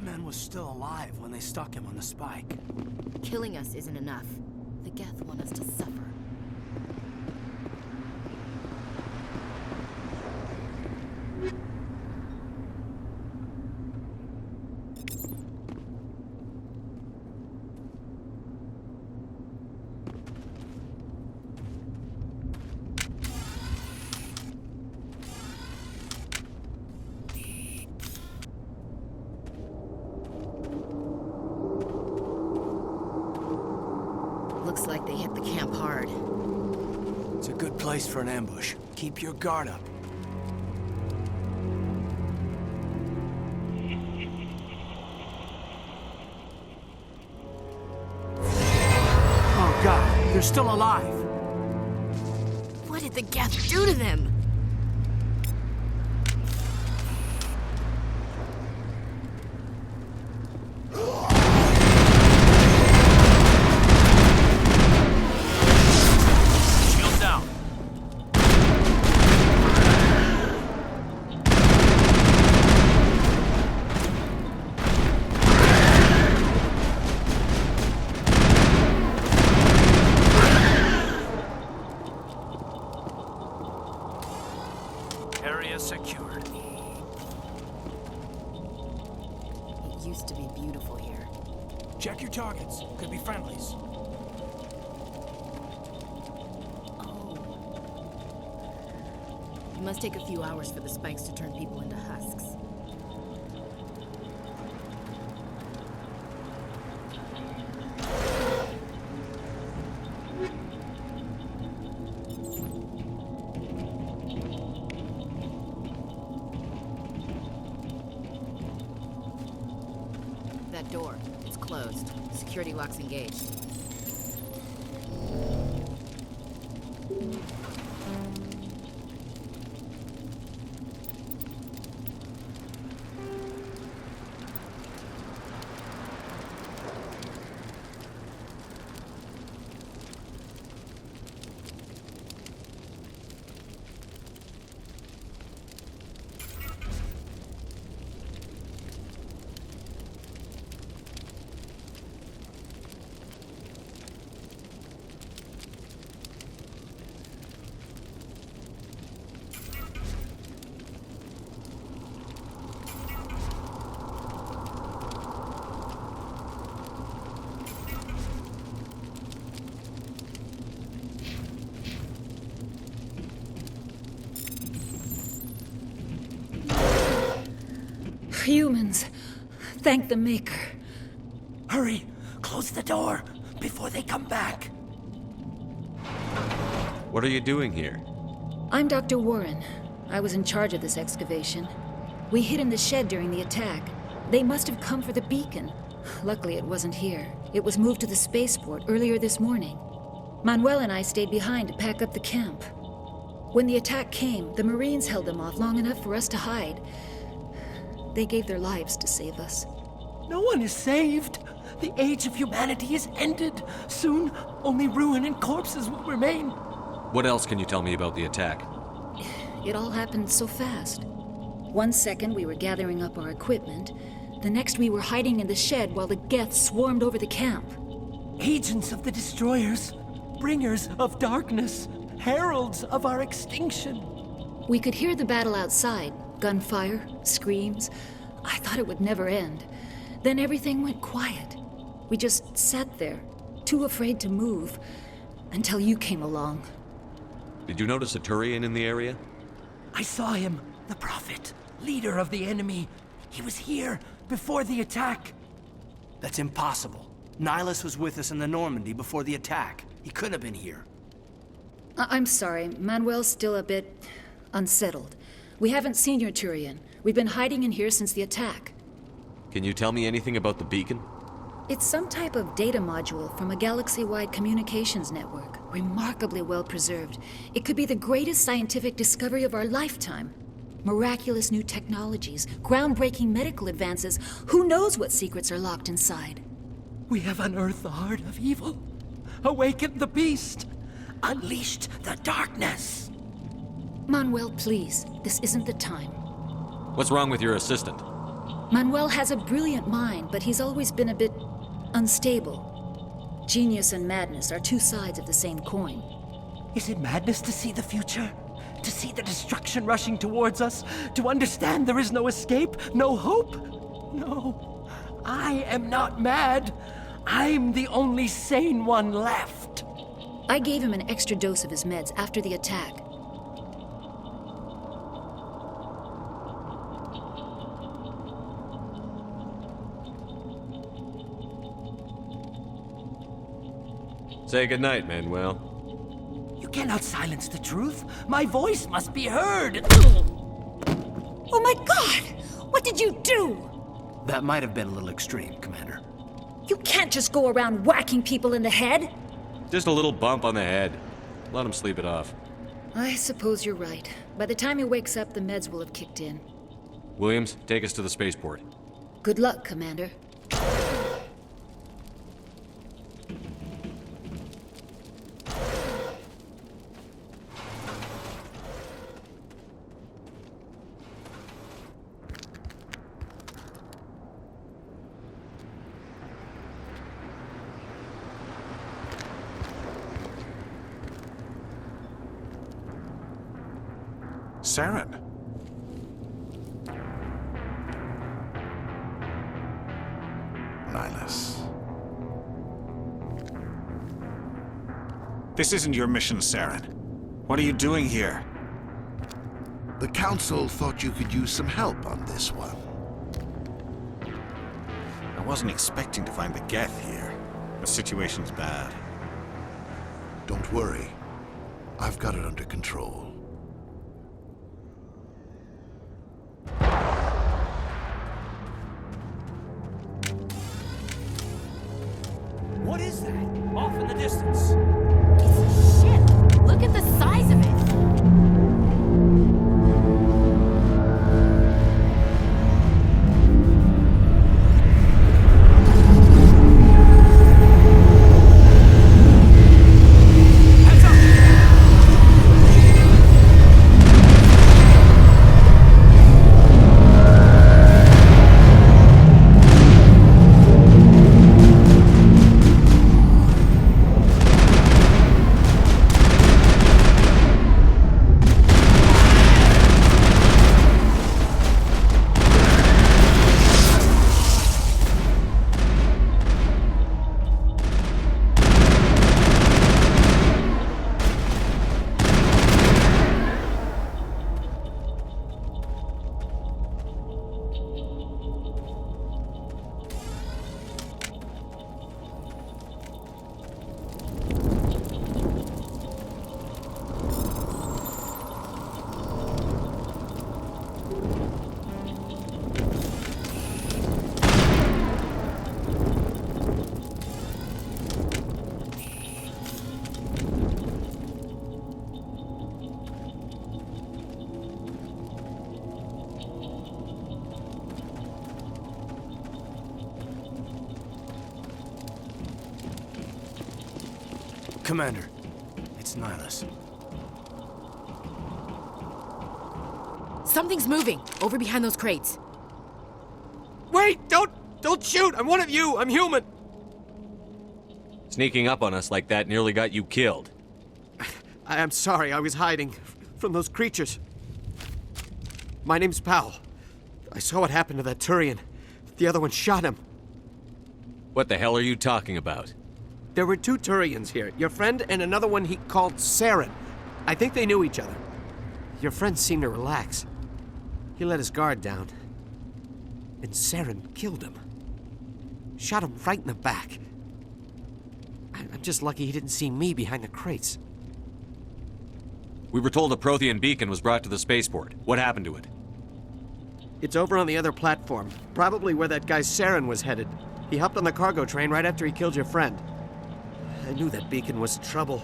That man was still alive when they stuck him on the spike. Killing us isn't enough. The Geth want us to suffer. Looks like they hit the camp hard. It's a good place for an ambush. Keep your guard up. Oh God, they're still alive. What did the Geth do to them? Area secured. It used to be beautiful here. Check your targets. Could be friendlies. Oh. It must take a few hours for the spikes to turn people into husks. That door, it's closed. Security lock's engaged. Humans. Thank the Maker. Hurry! Close the door before they come back. What are you doing here? I'm Dr. Warren. I was in charge of this excavation. We hid in the shed during the attack. They must have come for the beacon. Luckily, it wasn't here. It was moved to the spaceport earlier this morning. Manuel and I stayed behind to pack up the camp. When the attack came, the Marines held them off long enough for us to hide. They gave their lives to save us. No one is saved. The age of humanity is ended. Soon, only ruin and corpses will remain. What else can you tell me about the attack? It all happened so fast. 1 second we were gathering up our equipment. The next we were hiding in the shed while the Geth swarmed over the camp. Agents of the Destroyers, bringers of darkness, heralds of our extinction. We could hear the battle outside. Gunfire, screams. I thought it would never end. Then everything went quiet. We just sat there, too afraid to move, until you came along. Did you notice a Turian in the area? I saw him, the Prophet, leader of the enemy. He was here before the attack. That's impossible. Nihilus was with us in the Normandy before the attack. He couldn't have been here. I'm sorry, Manuel's still a bit unsettled. We haven't seen your Turian. We've been hiding in here since the attack. Can you tell me anything about the beacon? It's some type of data module from a galaxy-wide communications network. Remarkably well preserved. It could be the greatest scientific discovery of our lifetime. Miraculous new technologies, groundbreaking medical advances. Who knows what secrets are locked inside? We have unearthed the heart of evil, awakened the beast, unleashed the darkness. Manuel, please. This isn't the time. What's wrong with your assistant? Manuel has a brilliant mind, but he's always been a bit unstable. Genius and madness are two sides of the same coin. Is it madness to see the future? To see the destruction rushing towards us? To understand there is no escape? No hope? No. I am not mad. I'm the only sane one left. I gave him an extra dose of his meds after the attack. Say goodnight, Manuel. You cannot silence the truth. My voice must be heard. Oh my God! What did you do? That might have been a little extreme, Commander. You can't just go around whacking people in the head. Just a little bump on the head. Let him sleep it off. I suppose you're right. By the time he wakes up, the meds will have kicked in. Williams, take us to the spaceport. Good luck, Commander. Saren. Nihilus. This isn't your mission, Saren. What are you doing here? The Council thought you could use some help on this one. I wasn't expecting to find the Geth here. The situation's bad. Don't worry. I've got it under control. What is that? Off in the distance. It's a ship. Look at the size of it. Commander, it's Nihilus. Something's moving over behind those crates. Wait! Don't shoot! I'm one of you! I'm human! Sneaking up on us like that nearly got you killed. I'm sorry, I was hiding from those creatures. My name's Powell. I saw what happened to that Turian. The other one shot him. What the hell are you talking about? There were two Turians here, your friend and another one he called Saren. I think they knew each other. Your friend seemed to relax. He let his guard down. And Saren killed him. Shot him right in the back. I'm just lucky he didn't see me behind the crates. We were told a Prothean beacon was brought to the spaceport. What happened to it? It's over on the other platform, probably where that guy Saren was headed. He hopped on the cargo train right after he killed your friend. I knew that beacon was trouble.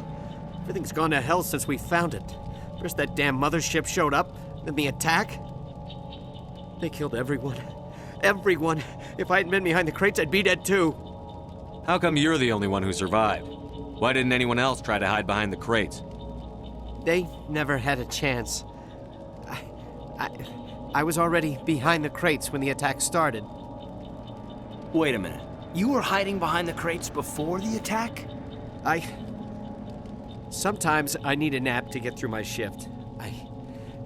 Everything's gone to hell since we found it. First that damn mothership showed up, then the attack. They killed everyone. Everyone. If I hadn't been behind the crates, I'd be dead too. How come you're the only one who survived? Why didn't anyone else try to hide behind the crates? They never had a chance. I was already behind the crates when the attack started. Wait a minute. You were hiding behind the crates before the attack? Sometimes I need a nap to get through my shift.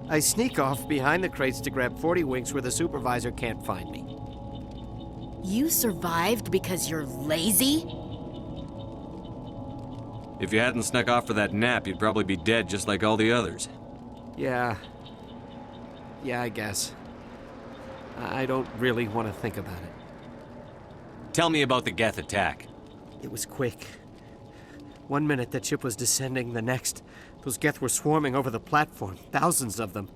I sneak off behind the crates to grab 40 winks where the supervisor can't find me. You survived because you're lazy? If you hadn't snuck off for that nap, you'd probably be dead just like all the others. Yeah, I guess. I don't really want to think about it. Tell me about the Geth attack. It was quick. 1 minute the ship was descending, the next, those Geth were swarming over the platform, thousands of them.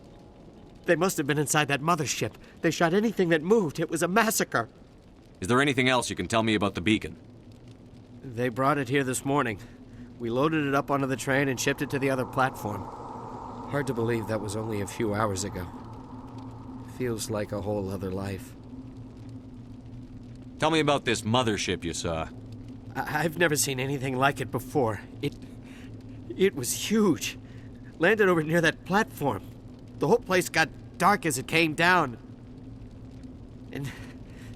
They must have been inside that mothership. They shot anything that moved. It was a massacre. Is there anything else you can tell me about the beacon? They brought it here this morning. We loaded it up onto the train and shipped it to the other platform. Hard to believe that was only a few hours ago. Feels like a whole other life. Tell me about this mothership you saw. I've never seen anything like it before. It was huge. Landed over near that platform. The whole place got dark as it came down. And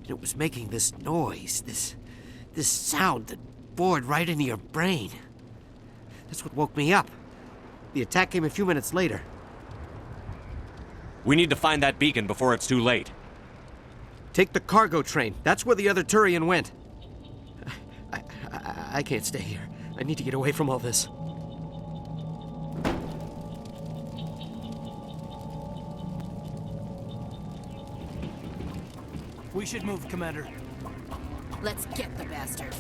it was making this noise, this sound that bored right into your brain. That's what woke me up. The attack came a few minutes later. We need to find that beacon before it's too late. Take the cargo train. That's where the other Turian went. I can't stay here. I need to get away from all this. We should move, Commander. Let's get the bastards.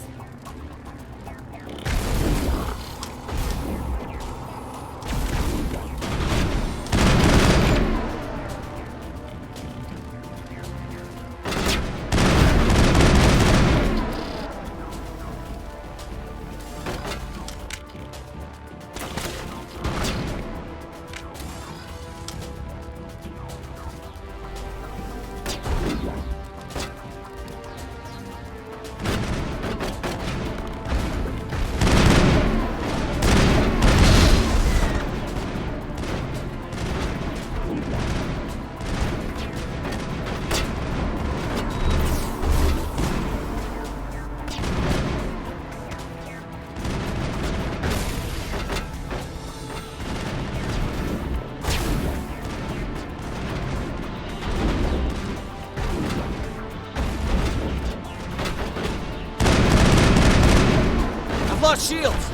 Lost shields!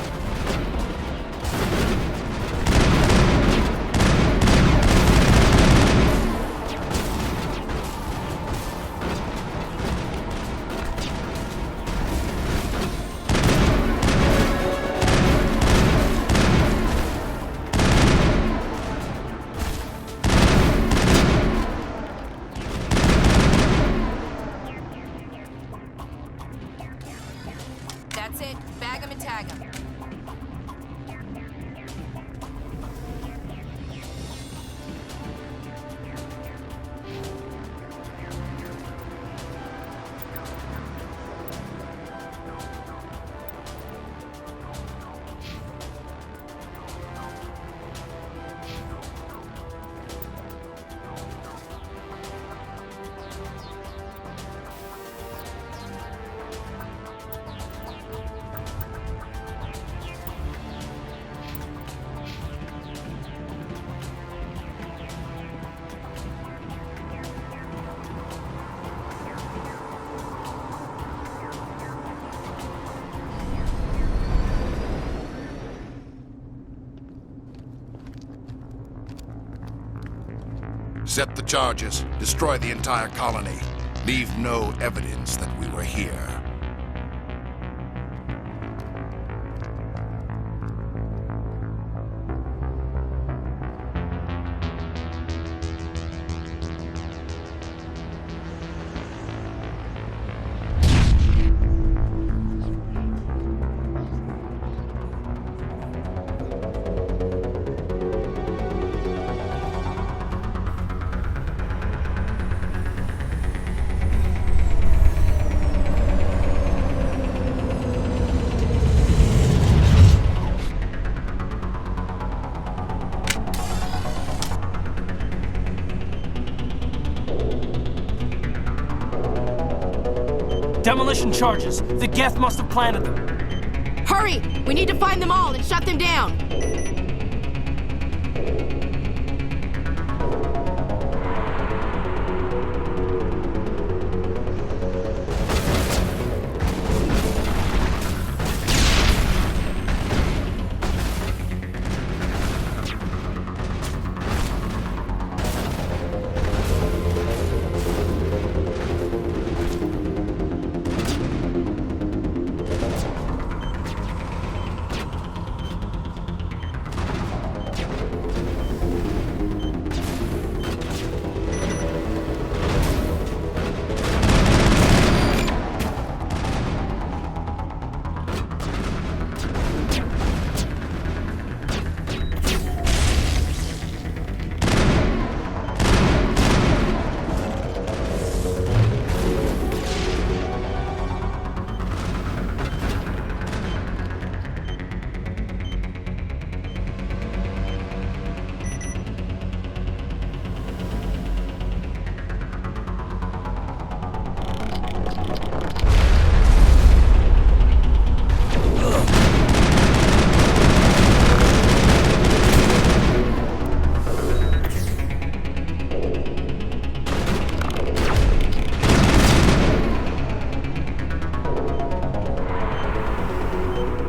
That's it. Bag 'em and tag 'em. Set the charges. Destroy the entire colony. Leave no evidence that we were here. Demolition charges. The Geth must have planted them. Hurry! We need to find them all and shut them down!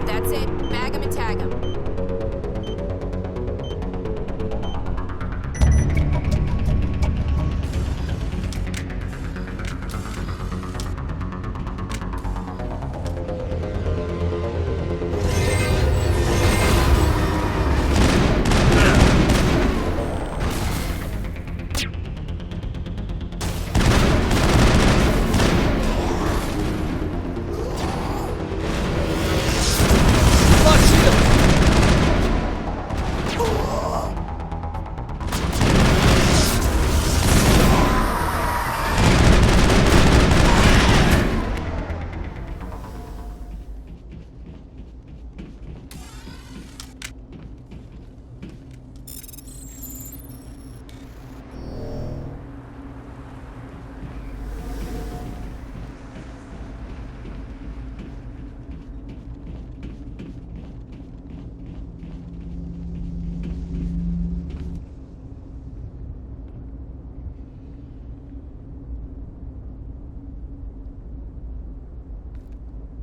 That's it. Bag 'em and tag 'em.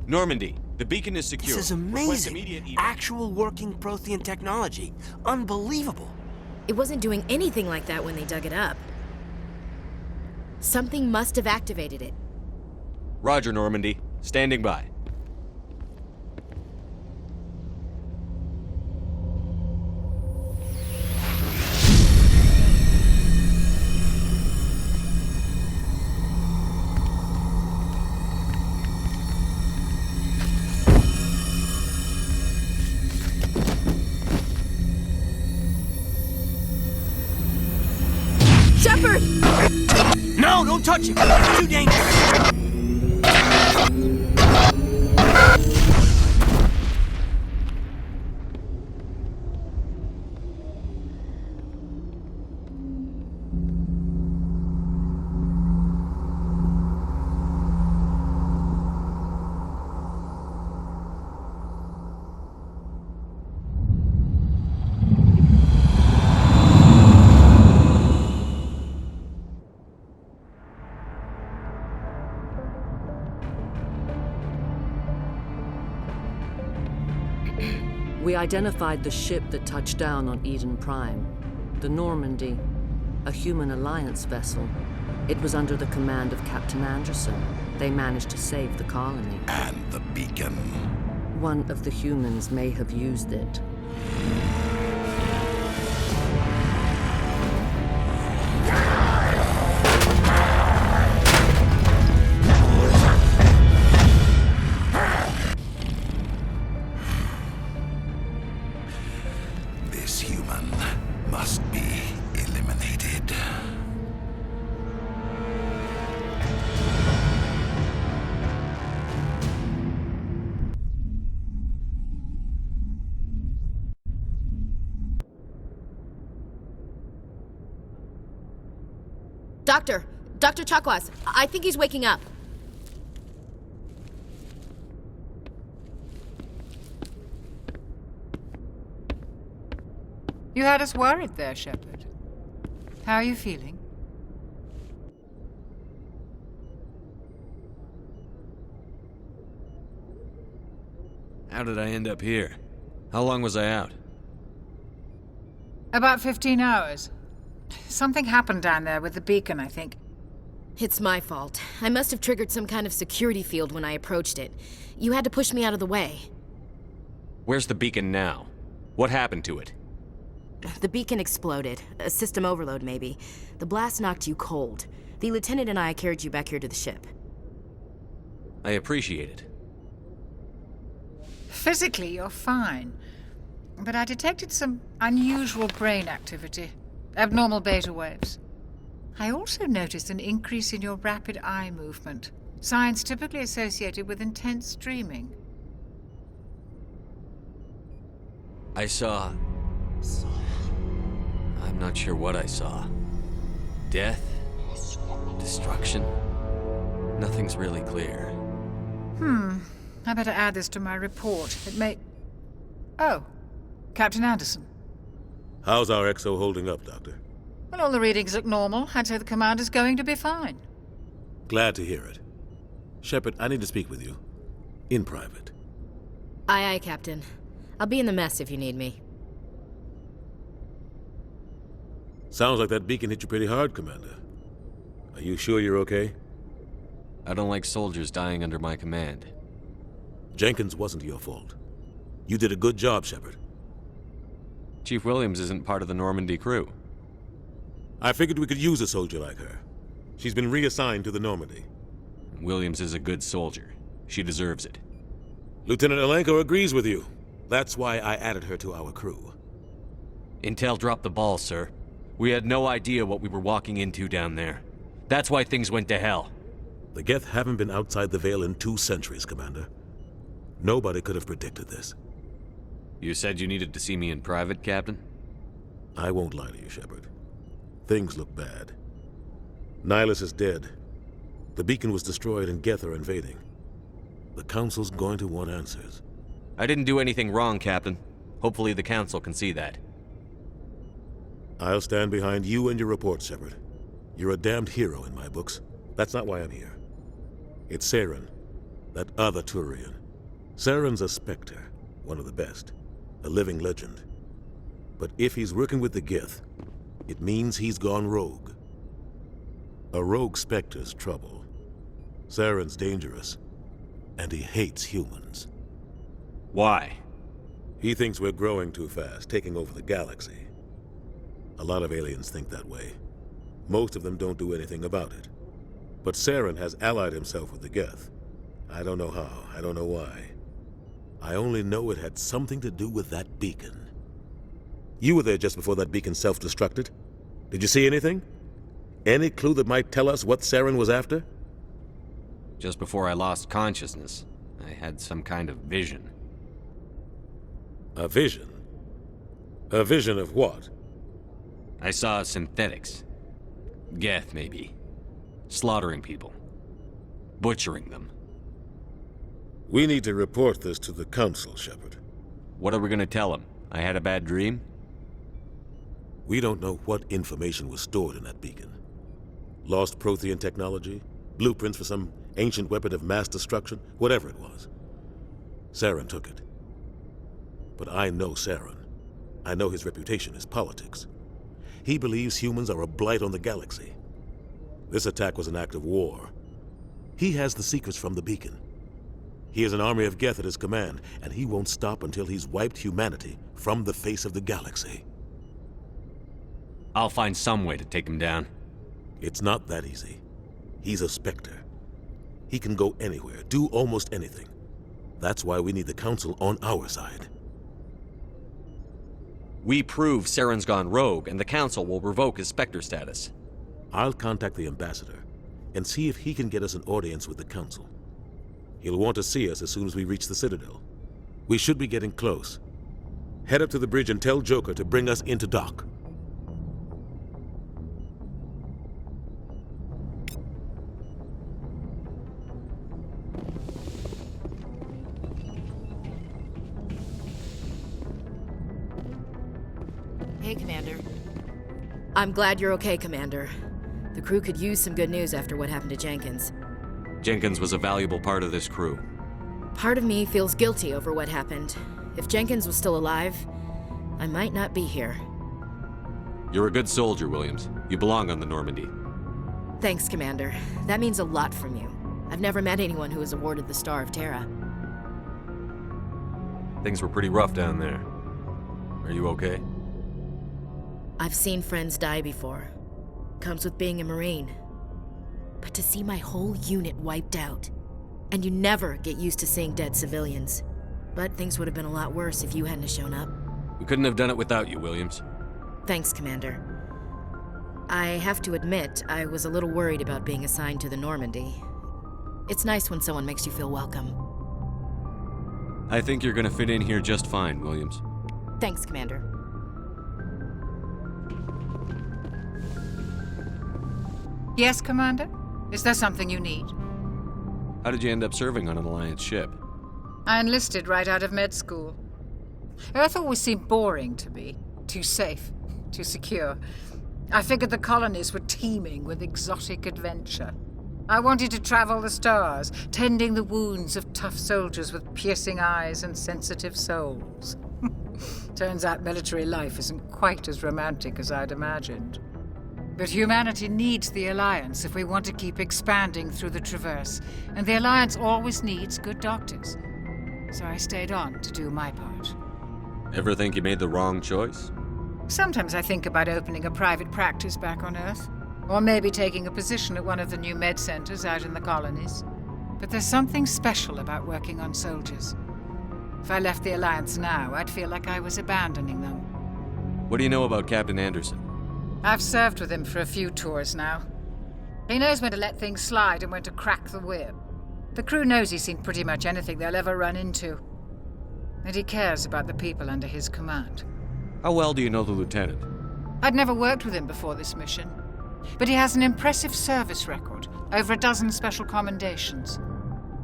Normandy, the beacon is secure. This is Request amazing. immediate evac. Actual working Prothean technology. Unbelievable. It wasn't doing anything like that when they dug it up. Something must have activated it. Roger, Normandy. Standing by. Shepard! No, don't touch it! It's too dangerous! We identified the ship that touched down on Eden Prime, the Normandy, a human alliance vessel. It was under the command of Captain Anderson. They managed to save the colony. And the beacon. One of the humans may have used it. This human must be eliminated. Dr. Chakwas, I think he's waking up. You had us worried there, Shepard. How are you feeling? How did I end up here? How long was I out? About 15 hours. Something happened down there with the beacon, I think. It's my fault. I must have triggered some kind of security field when I approached it. You had to push me out of the way. Where's the beacon now? What happened to it? The beacon exploded. A system overload, maybe. The blast knocked you cold. The lieutenant and I carried you back here to the ship. I appreciate it. Physically, you're fine. But I detected some unusual brain activity. Abnormal beta waves. I also noticed an increase in your rapid eye movement. Signs typically associated with intense dreaming. I saw... I'm not sure what I saw. Death? Destruction? Nothing's really clear. I better add this to my report. It may... Oh, Captain Anderson. How's our XO holding up, Doctor? Well, all the readings look normal. I'd say the commander's going to be fine. Glad to hear it. Shepard, I need to speak with you. In private. Aye, Captain. I'll be in the mess if you need me. Sounds like that beacon hit you pretty hard, Commander. Are you sure you're okay? I don't like soldiers dying under my command. Jenkins wasn't your fault. You did a good job, Shepard. Chief Williams isn't part of the Normandy crew. I figured we could use a soldier like her. She's been reassigned to the Normandy. Williams is a good soldier. She deserves it. Lieutenant Alenko agrees with you. That's why I added her to our crew. Intel dropped the ball, sir. We had no idea what we were walking into down there. That's why things went to hell. The Geth haven't been outside the Veil in 2 centuries, Commander. Nobody could have predicted this. You said you needed to see me in private, Captain? I won't lie to you, Shepard. Things look bad. Nihilus is dead. The beacon was destroyed and Geth are invading. The Council's going to want answers. I didn't do anything wrong, Captain. Hopefully the Council can see that. I'll stand behind you and your report, Shepard. You're a damned hero in my books. That's not why I'm here. It's Saren, that other Turian. Saren's a Spectre, one of the best, a living legend. But if he's working with the Geth, it means he's gone rogue. A rogue Spectre's trouble. Saren's dangerous, and he hates humans. Why? He thinks we're growing too fast, taking over the galaxy. A lot of aliens think that way. Most of them don't do anything about it. But Saren has allied himself with the Geth. I don't know how, I don't know why. I only know it had something to do with that beacon. You were there just before that beacon self-destructed. Did you see anything? Any clue that might tell us what Saren was after? Just before I lost consciousness, I had some kind of vision. A vision? A vision of what? I saw synthetics. Geth, maybe. Slaughtering people. Butchering them. We need to report this to the Council, Shepard. What are we gonna tell them? I had a bad dream? We don't know what information was stored in that beacon. Lost Prothean technology? Blueprints for some ancient weapon of mass destruction? Whatever it was. Saren took it. But I know Saren. I know his reputation is politics. He believes humans are a blight on the galaxy. This attack was an act of war. He has the secrets from the beacon. He has an army of Geth at his command, and he won't stop until he's wiped humanity from the face of the galaxy. I'll find some way to take him down. It's not that easy. He's a Spectre. He can go anywhere, do almost anything. That's why we need the Council on our side. We prove Saren's gone rogue, and the Council will revoke his Spectre status. I'll contact the Ambassador and see if he can get us an audience with the Council. He'll want to see us as soon as we reach the Citadel. We should be getting close. Head up to the bridge and tell Joker to bring us into dock. Hey, okay, Commander. I'm glad you're okay, Commander. The crew could use some good news after what happened to Jenkins. Jenkins was a valuable part of this crew. Part of me feels guilty over what happened. If Jenkins was still alive, I might not be here. You're a good soldier, Williams. You belong on the Normandy. Thanks, Commander. That means a lot from you. I've never met anyone who was awarded the Star of Terra. Things were pretty rough down there. Are you okay? I've seen friends die before. Comes with being a Marine. But to see my whole unit wiped out, and you never get used to seeing dead civilians. But things would have been a lot worse if you hadn't shown up. We couldn't have done it without you, Williams. Thanks, Commander. I have to admit, I was a little worried about being assigned to the Normandy. It's nice when someone makes you feel welcome. I think you're gonna fit in here just fine, Williams. Thanks, Commander. Yes, Commander? Is there something you need? How did you end up serving on an Alliance ship? I enlisted right out of med school. Earth always seemed boring to me. Too safe, too secure. I figured the colonies were teeming with exotic adventure. I wanted to travel the stars, tending the wounds of tough soldiers with piercing eyes and sensitive souls. Turns out military life isn't quite as romantic as I'd imagined. But humanity needs the Alliance if we want to keep expanding through the Traverse, and the Alliance always needs good doctors. So I stayed on to do my part. Ever think you made the wrong choice? Sometimes I think about opening a private practice back on Earth, or maybe taking a position at one of the new med centers out in the colonies. But there's something special about working on soldiers. If I left the Alliance now, I'd feel like I was abandoning them. What do you know about Captain Anderson? I've served with him for a few tours now. He knows when to let things slide and when to crack the whip. The crew knows he's seen pretty much anything they'll ever run into. And he cares about the people under his command. How well do you know the lieutenant? I'd never worked with him before this mission. But he has an impressive service record, over a dozen special commendations.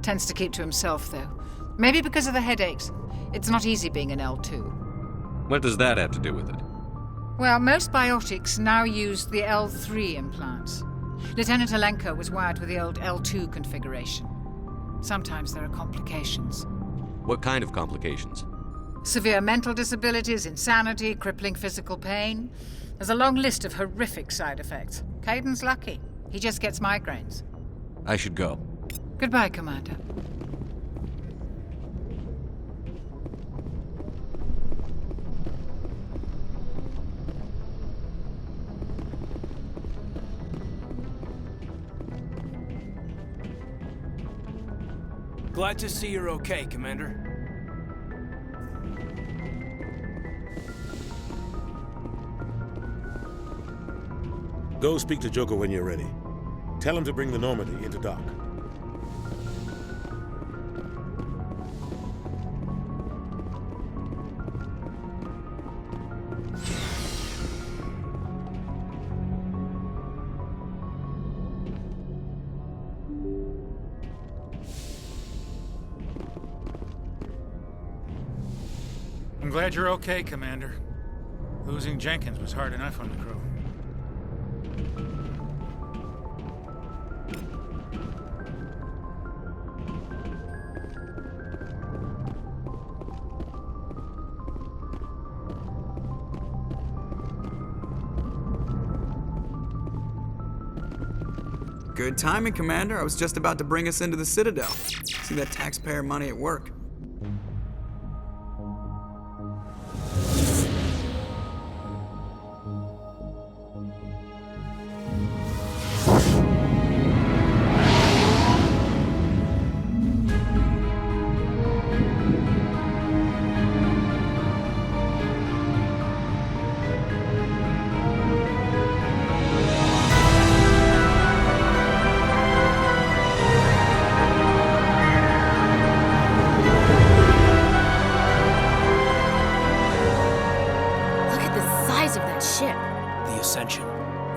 Tends to keep to himself, though. Maybe because of the headaches. It's not easy being an L2. What does that have to do with it? Well, most biotics now use the L3 implants. Lieutenant Alenko was wired with the old L2 configuration. Sometimes there are complications. What kind of complications? Severe mental disabilities, insanity, crippling physical pain. There's a long list of horrific side effects. Caden's lucky. He just gets migraines. I should go. Goodbye, Commander. Glad to see you're okay, Commander. Go speak to Joker when you're ready. Tell him to bring the Normandy into dock. I'm glad you're okay, Commander. Losing Jenkins was hard enough on the crew. Good timing, Commander. I was just about to bring us into the Citadel. See that taxpayer money at work.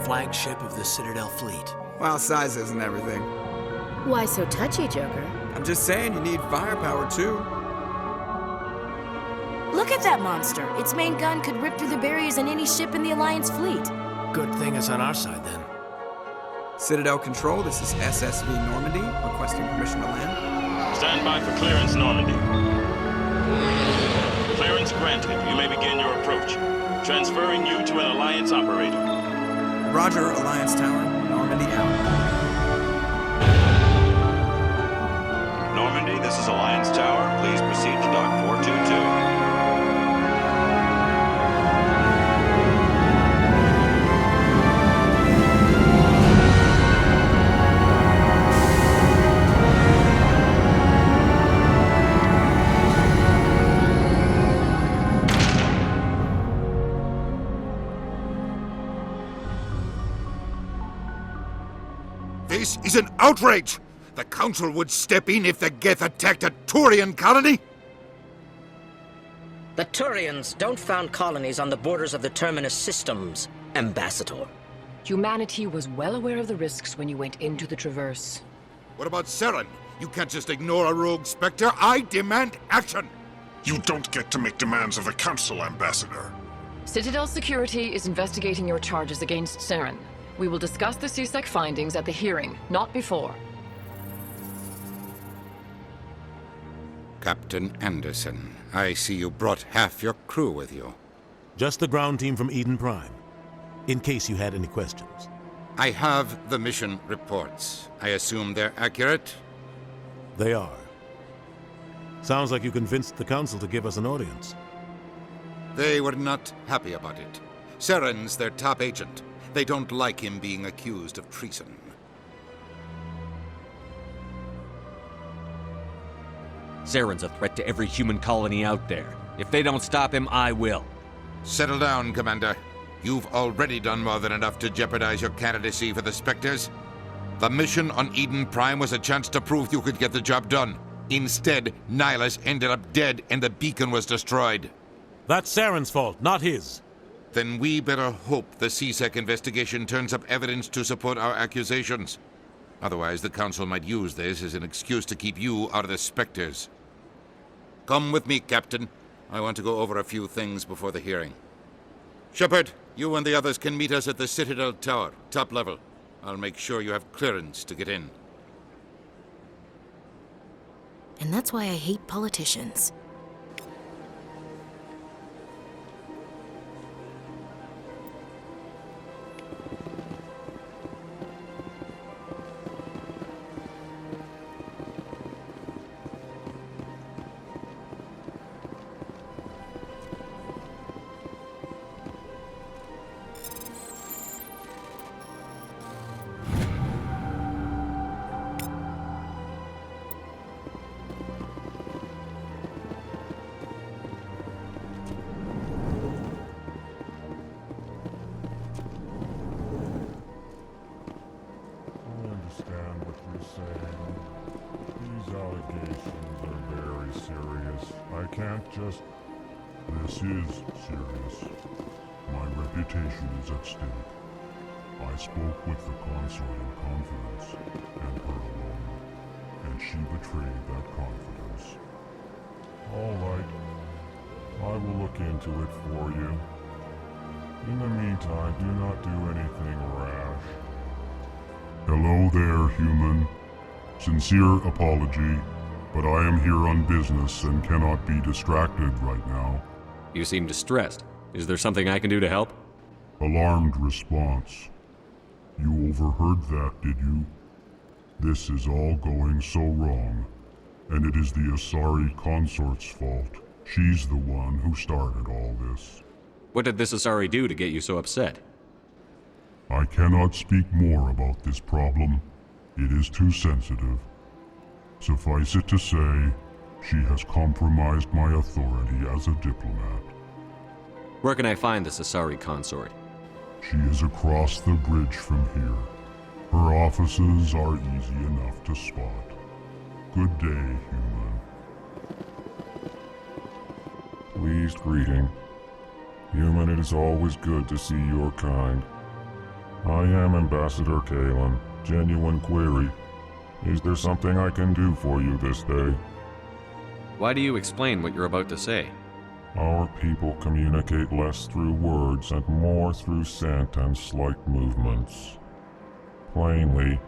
Flagship of the Citadel fleet. Well, size isn't everything. Why so touchy, Joker? I'm just saying you need firepower, too. Look at that monster. Its main gun could rip through the barriers in any ship in the Alliance fleet. Good thing it's on our side, then. Citadel Control, this is SSV Normandy, requesting permission to land. Stand by for clearance, Normandy. Clearance granted. You may begin your approach. Transferring you to an Alliance operator. Roger, Alliance Tower. Normandy out. Normandy, this is Alliance Tower. Please proceed to Dock 422. This is an outrage! The Council would step in if the Geth attacked a Turian colony? The Turians don't found colonies on the borders of the Terminus systems, Ambassador. Humanity was well aware of the risks when you went into the Traverse. What about Saren? You can't just ignore a rogue Spectre. I demand action! You don't get to make demands of the Council, Ambassador. Citadel Security is investigating your charges against Saren. We will discuss the CSEC findings at the hearing, not before. Captain Anderson, I see you brought half your crew with you. Just the ground team from Eden Prime, in case you had any questions. I have the mission reports. I assume they're accurate? They are. Sounds like you convinced the Council to give us an audience. They were not happy about it. Saren's their top agent. They don't like him being accused of treason. Saren's a threat to every human colony out there. If they don't stop him, I will. Settle down, Commander. You've already done more than enough to jeopardize your candidacy for the Spectres. The mission on Eden Prime was a chance to prove you could get the job done. Instead, Nihilus ended up dead and the beacon was destroyed. That's Saren's fault, not his. Then we better hope the CSEC investigation turns up evidence to support our accusations. Otherwise, the Council might use this as an excuse to keep you out of the Spectres. Come with me, Captain. I want to go over a few things before the hearing. Shepard, you and the others can meet us at the Citadel Tower, top level. I'll make sure you have clearance to get in. And that's why I hate politicians. This is serious. My reputation is at stake. I spoke with the consort in confidence, and her alone, and she betrayed that confidence. All right. I will look into it for you. In the meantime, do not do anything rash. Hello there, human. Sincere apology, but I am here on business and cannot be distracted right now. You seem distressed. Is there something I can do to help? Alarmed response. You overheard that, did you? This is all going so wrong, and it is the Asari consort's fault. She's the one who started all this. What did this Asari do to get you so upset? I cannot speak more about this problem. It is too sensitive. Suffice it to say, she has compromised my authority as a diplomat. Where can I find this Asari consort? She is across the bridge from here. Her offices are easy enough to spot. Good day, human. Pleased greeting. Human, it is always good to see your kind. I am Ambassador Kalen. Genuine query. Is there something I can do for you this day? Why do you explain what you're about to say? Our people communicate less through words and more through scent and slight movements. Plainly,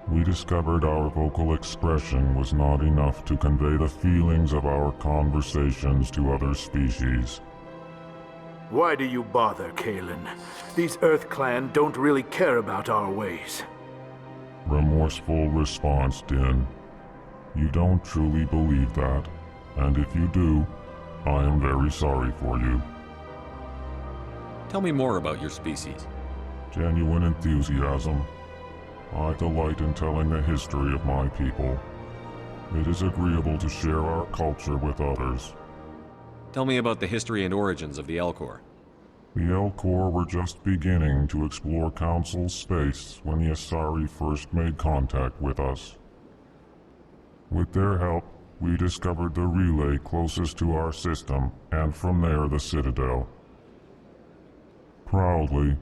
we discovered our vocal expression was not enough to convey the feelings of our conversations to other species. Why do you bother, Kalen? These Earth Clan don't really care about our ways. Remorseful response, Din. You don't truly believe that, and if you do, I am very sorry for you. Tell me more about your species. Genuine enthusiasm. I delight in telling the history of my people. It is agreeable to share our culture with others. Tell me about the history and origins of the Elcor. The Elcor were just beginning to explore Council space when the Asari first made contact with us. With their help, we discovered the relay closest to our system, and from there the Citadel. Proudly,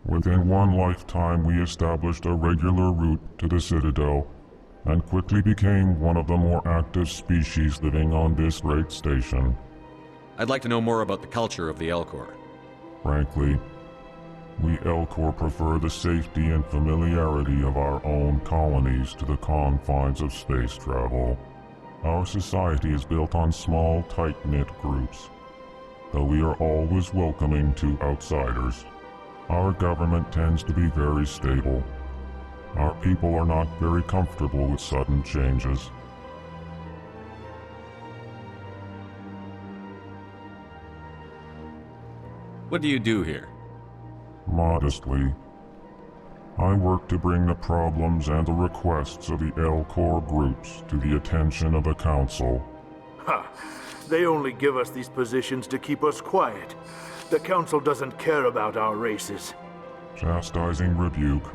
within one lifetime we established a regular route to the Citadel, and quickly became one of the more active species living on this great station. I'd like to know more about the culture of the Elcor. Frankly, we Elcor prefer the safety and familiarity of our own colonies to the confines of space travel. Our society is built on small, tight-knit groups, though we are always welcoming to outsiders. Our government tends to be very stable. Our people are not very comfortable with sudden changes. What do you do here? Modestly, I work to bring the problems and the requests of the Elcor groups to the attention of the Council. Ha! They only give us these positions to keep us quiet. The Council doesn't care about our races. Chastising rebuke.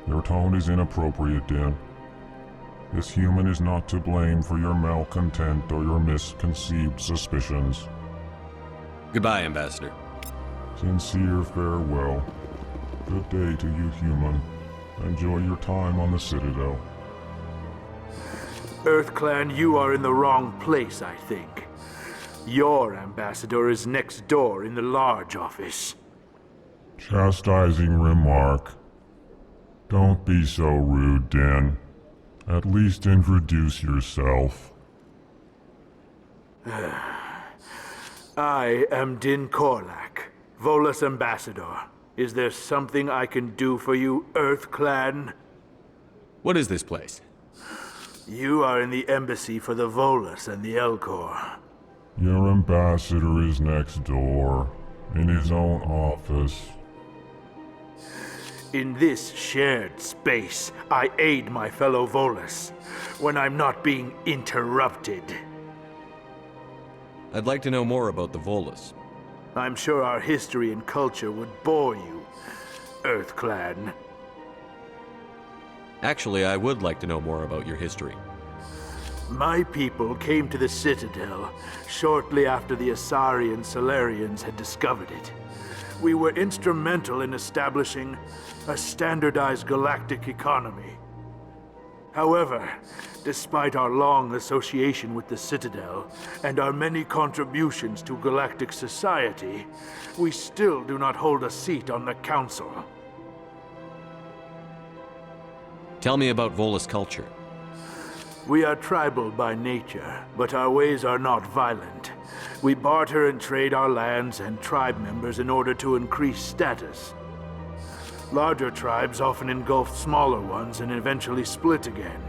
Your tone is inappropriate, Din. This human is not to blame for your malcontent or your misconceived suspicions. Goodbye, Ambassador. Sincere farewell. Good day to you, human. Enjoy your time on the Citadel. Earth Clan, you are in the wrong place, I think. Your ambassador is next door in the large office. Chastising remark. Don't be so rude, Din. At least introduce yourself. I am Din Korlak, Volus ambassador. Is there something I can do for you, Earth Clan? What is this place? You are in the embassy for the Volus and the Elcor. Your ambassador is next door, in his own office. In this shared space, I aid my fellow Volus when I'm not being interrupted. I'd like to know more about the Volus. I'm sure our history and culture would bore you, Earth Clan. Actually, I would like to know more about your history. My people came to the Citadel shortly after the Asari and Salarians had discovered it. We were instrumental in establishing a standardized galactic economy. However, despite our long association with the Citadel and our many contributions to galactic society, we still do not hold a seat on the Council. Tell me about Volus culture. We are tribal by nature, but our ways are not violent. We barter and trade our lands and tribe members in order to increase status. Larger tribes often engulf smaller ones and eventually split again.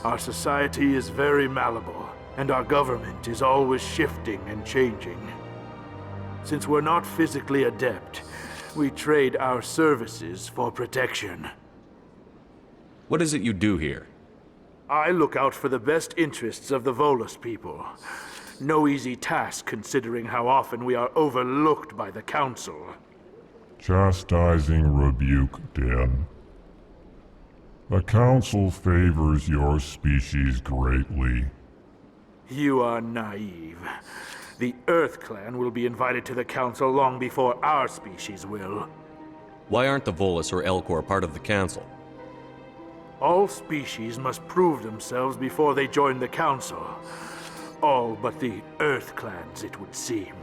Our society is very malleable, and our government is always shifting and changing. Since we're not physically adept, we trade our services for protection. What is it you do here? I look out for the best interests of the Volus people. No easy task considering how often we are overlooked by the Council. Chastising rebuke, Din. The Council favors your species greatly. You are naive. The Earth Clan will be invited to the Council long before our species will. Why aren't the Volus or Elcor part of the Council? All species must prove themselves before they join the Council. all but the Earth clans, it would seem.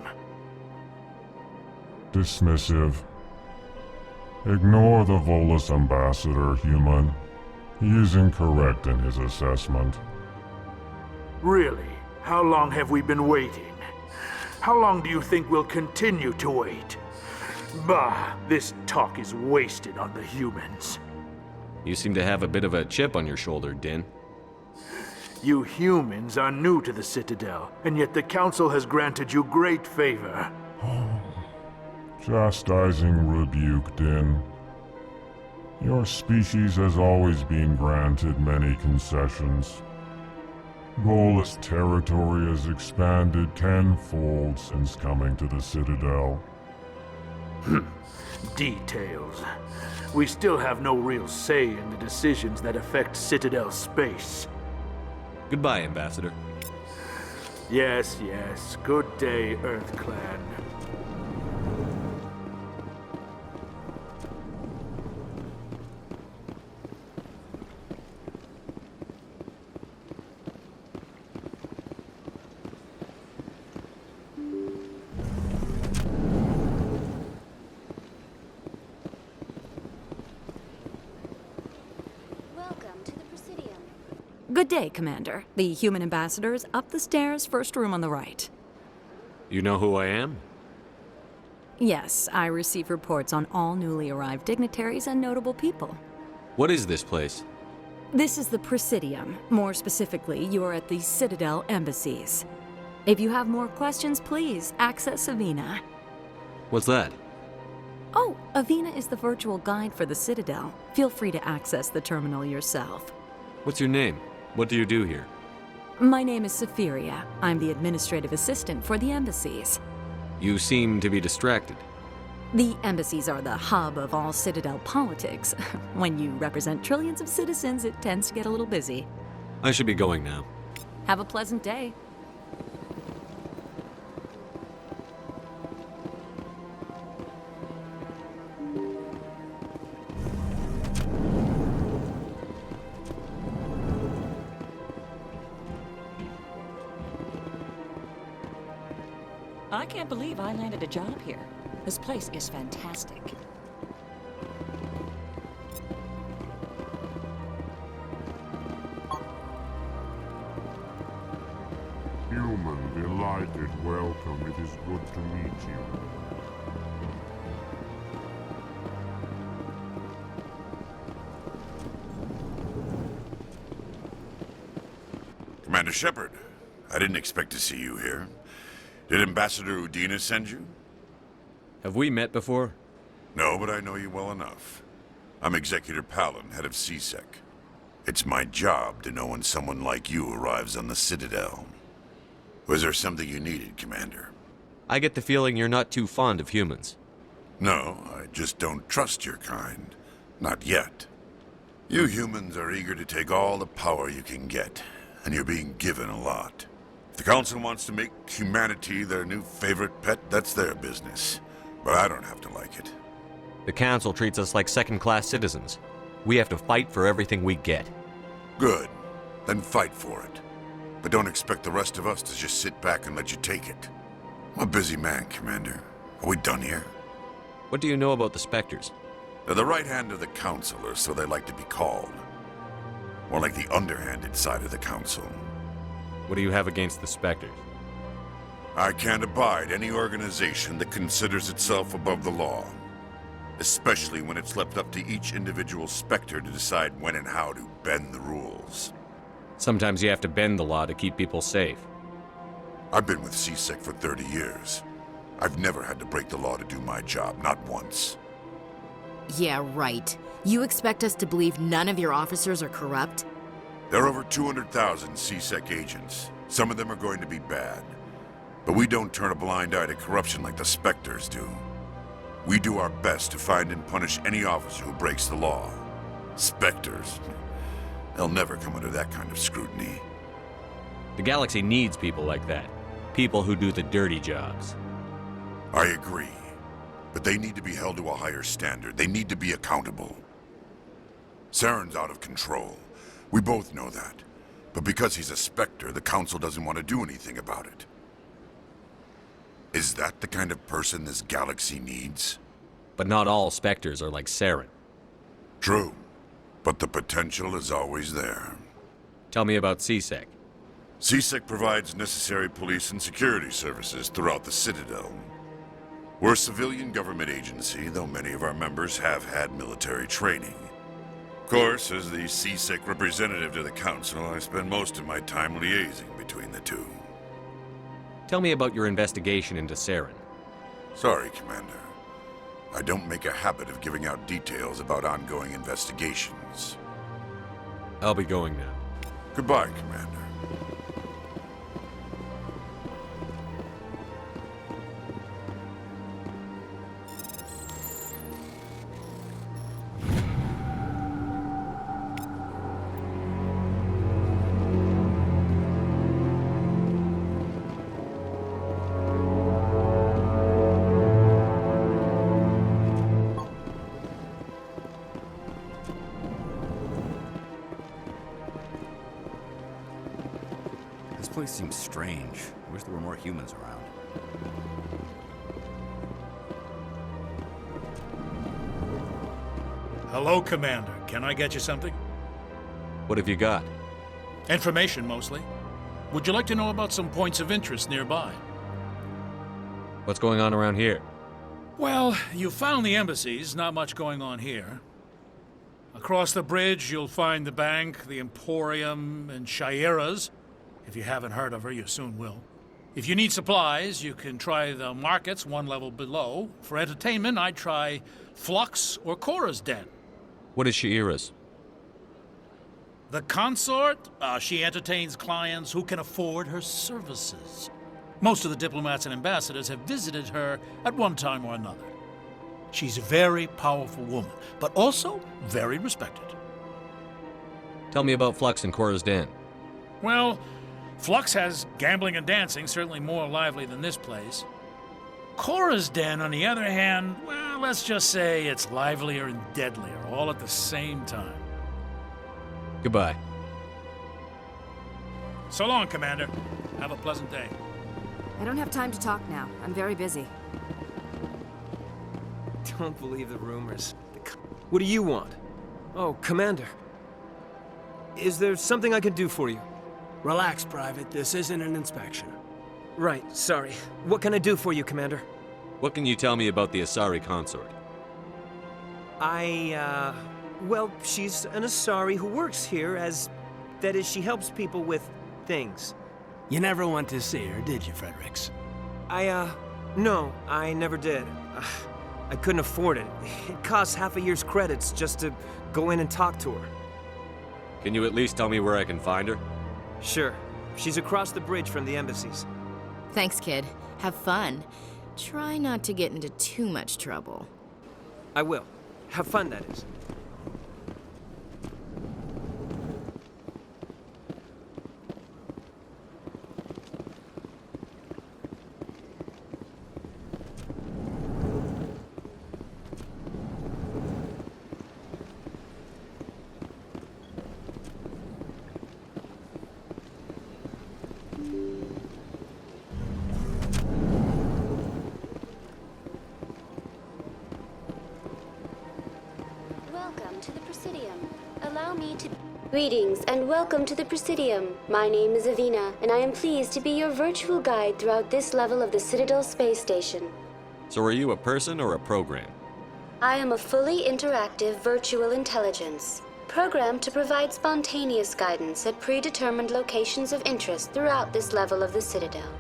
Dismissive. Ignore the Volus ambassador, human. He is incorrect in his assessment. Really? How long have we been waiting? How long do you think we'll continue to wait? Bah, this talk is wasted on the humans. You seem to have a bit of a chip on your shoulder, Din. You humans are new to the Citadel, and yet the Council has granted you great favor. Chastising rebuke, Din. Your species has always been granted many concessions. Volus territory has expanded tenfold since coming to the Citadel. Details. We still have no real say in the decisions that affect Citadel space. Goodbye, Ambassador. Yes, yes. Good day, Earth Clan. Good day, Commander. The human ambassador is up the stairs, first room on the right. You know who I am? Yes, I receive reports on all newly arrived dignitaries and notable people. What is this place? This is the Presidium. More specifically, you are at the Citadel embassies. If you have more questions, please access Avina. What's that? Oh, Avina is the virtual guide for the Citadel. Feel free to access the terminal yourself. What's your name? What do you do here? My name is Safiria. I'm the administrative assistant for the embassies. You seem to be distracted. The embassies are the hub of all Citadel politics. When you represent trillions of citizens, it tends to get a little busy. I should be going now. Have a pleasant day. I can't believe I landed a job here. This place is fantastic. Human, delighted welcome. It is good to meet you. Commander Shepard, I didn't expect to see you here. Did Ambassador Udina send you? Have we met before? No, but I know you well enough. I'm Executor Palin, head of CSEC. It's my job to know when someone like you arrives on the Citadel. Was there something you needed, Commander? I get the feeling you're not too fond of humans. No, I just don't trust your kind. Not yet. You humans are eager to take all the power you can get, and you're being given a lot. If the Council wants to make humanity their new favorite pet, that's their business. But I don't have to like it. The Council treats us like second-class citizens. We have to fight for everything we get. Good. Then fight for it. But don't expect the rest of us to just sit back and let you take it. I'm a busy man, Commander. Are we done here? What do you know about the Spectres? They're the right hand of the Council, or so they like to be called. More like the underhanded side of the Council. What do you have against the Spectres? I can't abide any organization that considers itself above the law. Especially when it's left up to each individual Spectre to decide when and how to bend the rules. Sometimes you have to bend the law to keep people safe. I've been with CSEC for 30 years. I've never had to break the law to do my job, not once. Yeah, right. You expect us to believe none of your officers are corrupt? There are over 200,000 CSEC agents. Some of them are going to be bad. But we don't turn a blind eye to corruption like the Spectres do. We do our best to find and punish any officer who breaks the law. Spectres. They'll never come under that kind of scrutiny. The galaxy needs people like that. People who do the dirty jobs. I agree. But they need to be held to a higher standard. They need to be accountable. Saren's out of control. We both know that. But because he's a Spectre, the Council doesn't want to do anything about it. Is that the kind of person this galaxy needs? But not all Spectres are like Saren. True. But the potential is always there. Tell me about CSEC. CSEC provides necessary police and security services throughout the Citadel. We're a civilian government agency, though many of our members have had military training. Of course, as the CSEC representative to the Council, I spend most of my time liaising between the two. Tell me about your investigation into Saren. Sorry, Commander. I don't make a habit of giving out details about ongoing investigations. I'll be going now. Goodbye, Commander. This place seems strange. I wish there were more humans around. Hello, Commander. Can I get you something? What have you got? Information, mostly. Would you like to know about some points of interest nearby? What's going on around here? Well, you found the embassies. Not much going on here. Across the bridge, you'll find the bank, the Emporium, and Shayera's. If you haven't heard of her, you soon will. If you need supplies, you can try the markets one level below. For entertainment, I'd try Flux or Cora's Den. What is Shayera's? The consort, she entertains clients who can afford her services. Most of the diplomats and ambassadors have visited her at one time or another. She's a very powerful woman, but also very respected. Tell me about Flux and Cora's Den. Well, Flux has gambling and dancing, certainly more lively than this place. Cora's Den, on the other hand, well, let's just say it's livelier and deadlier, all at the same time. Goodbye. So long, Commander. Have a pleasant day. I don't have time to talk now. I'm very busy. Don't believe the rumors. What do you want? Oh, Commander. Is there something I can do for you? Relax, Private. This isn't an inspection. Right, sorry. What can I do for you, Commander? What can you tell me about the Asari consort? Well, she's an Asari who works here as... That is, she helps people with things. You never went to see her, did you, Fredericks? No, I never did. I couldn't afford it. It costs half a year's credits just to go in and talk to her. Can you at least tell me where I can find her? Sure. She's across the bridge from the embassies. Thanks, kid. Have fun. Try not to get into too much trouble. I will. Have fun, that is. Greetings and welcome to the Presidium. My name is Avina, and I am pleased to be your virtual guide throughout this level of the Citadel space station. So are you a person or a program? I am a fully interactive virtual intelligence, programmed to provide spontaneous guidance at predetermined locations of interest throughout this level of the Citadel.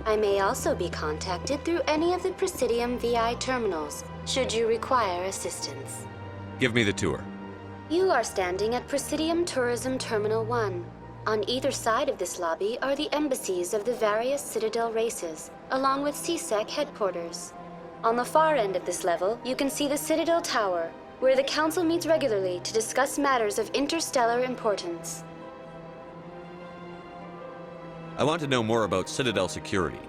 I may also be contacted through any of the Presidium VI terminals, should you require assistance. Give me the tour. You are standing at Presidium Tourism Terminal 1. On either side of this lobby are the embassies of the various Citadel races, along with CSEC headquarters. On the far end of this level, you can see the Citadel Tower, where the Council meets regularly to discuss matters of interstellar importance. I want to know more about Citadel security.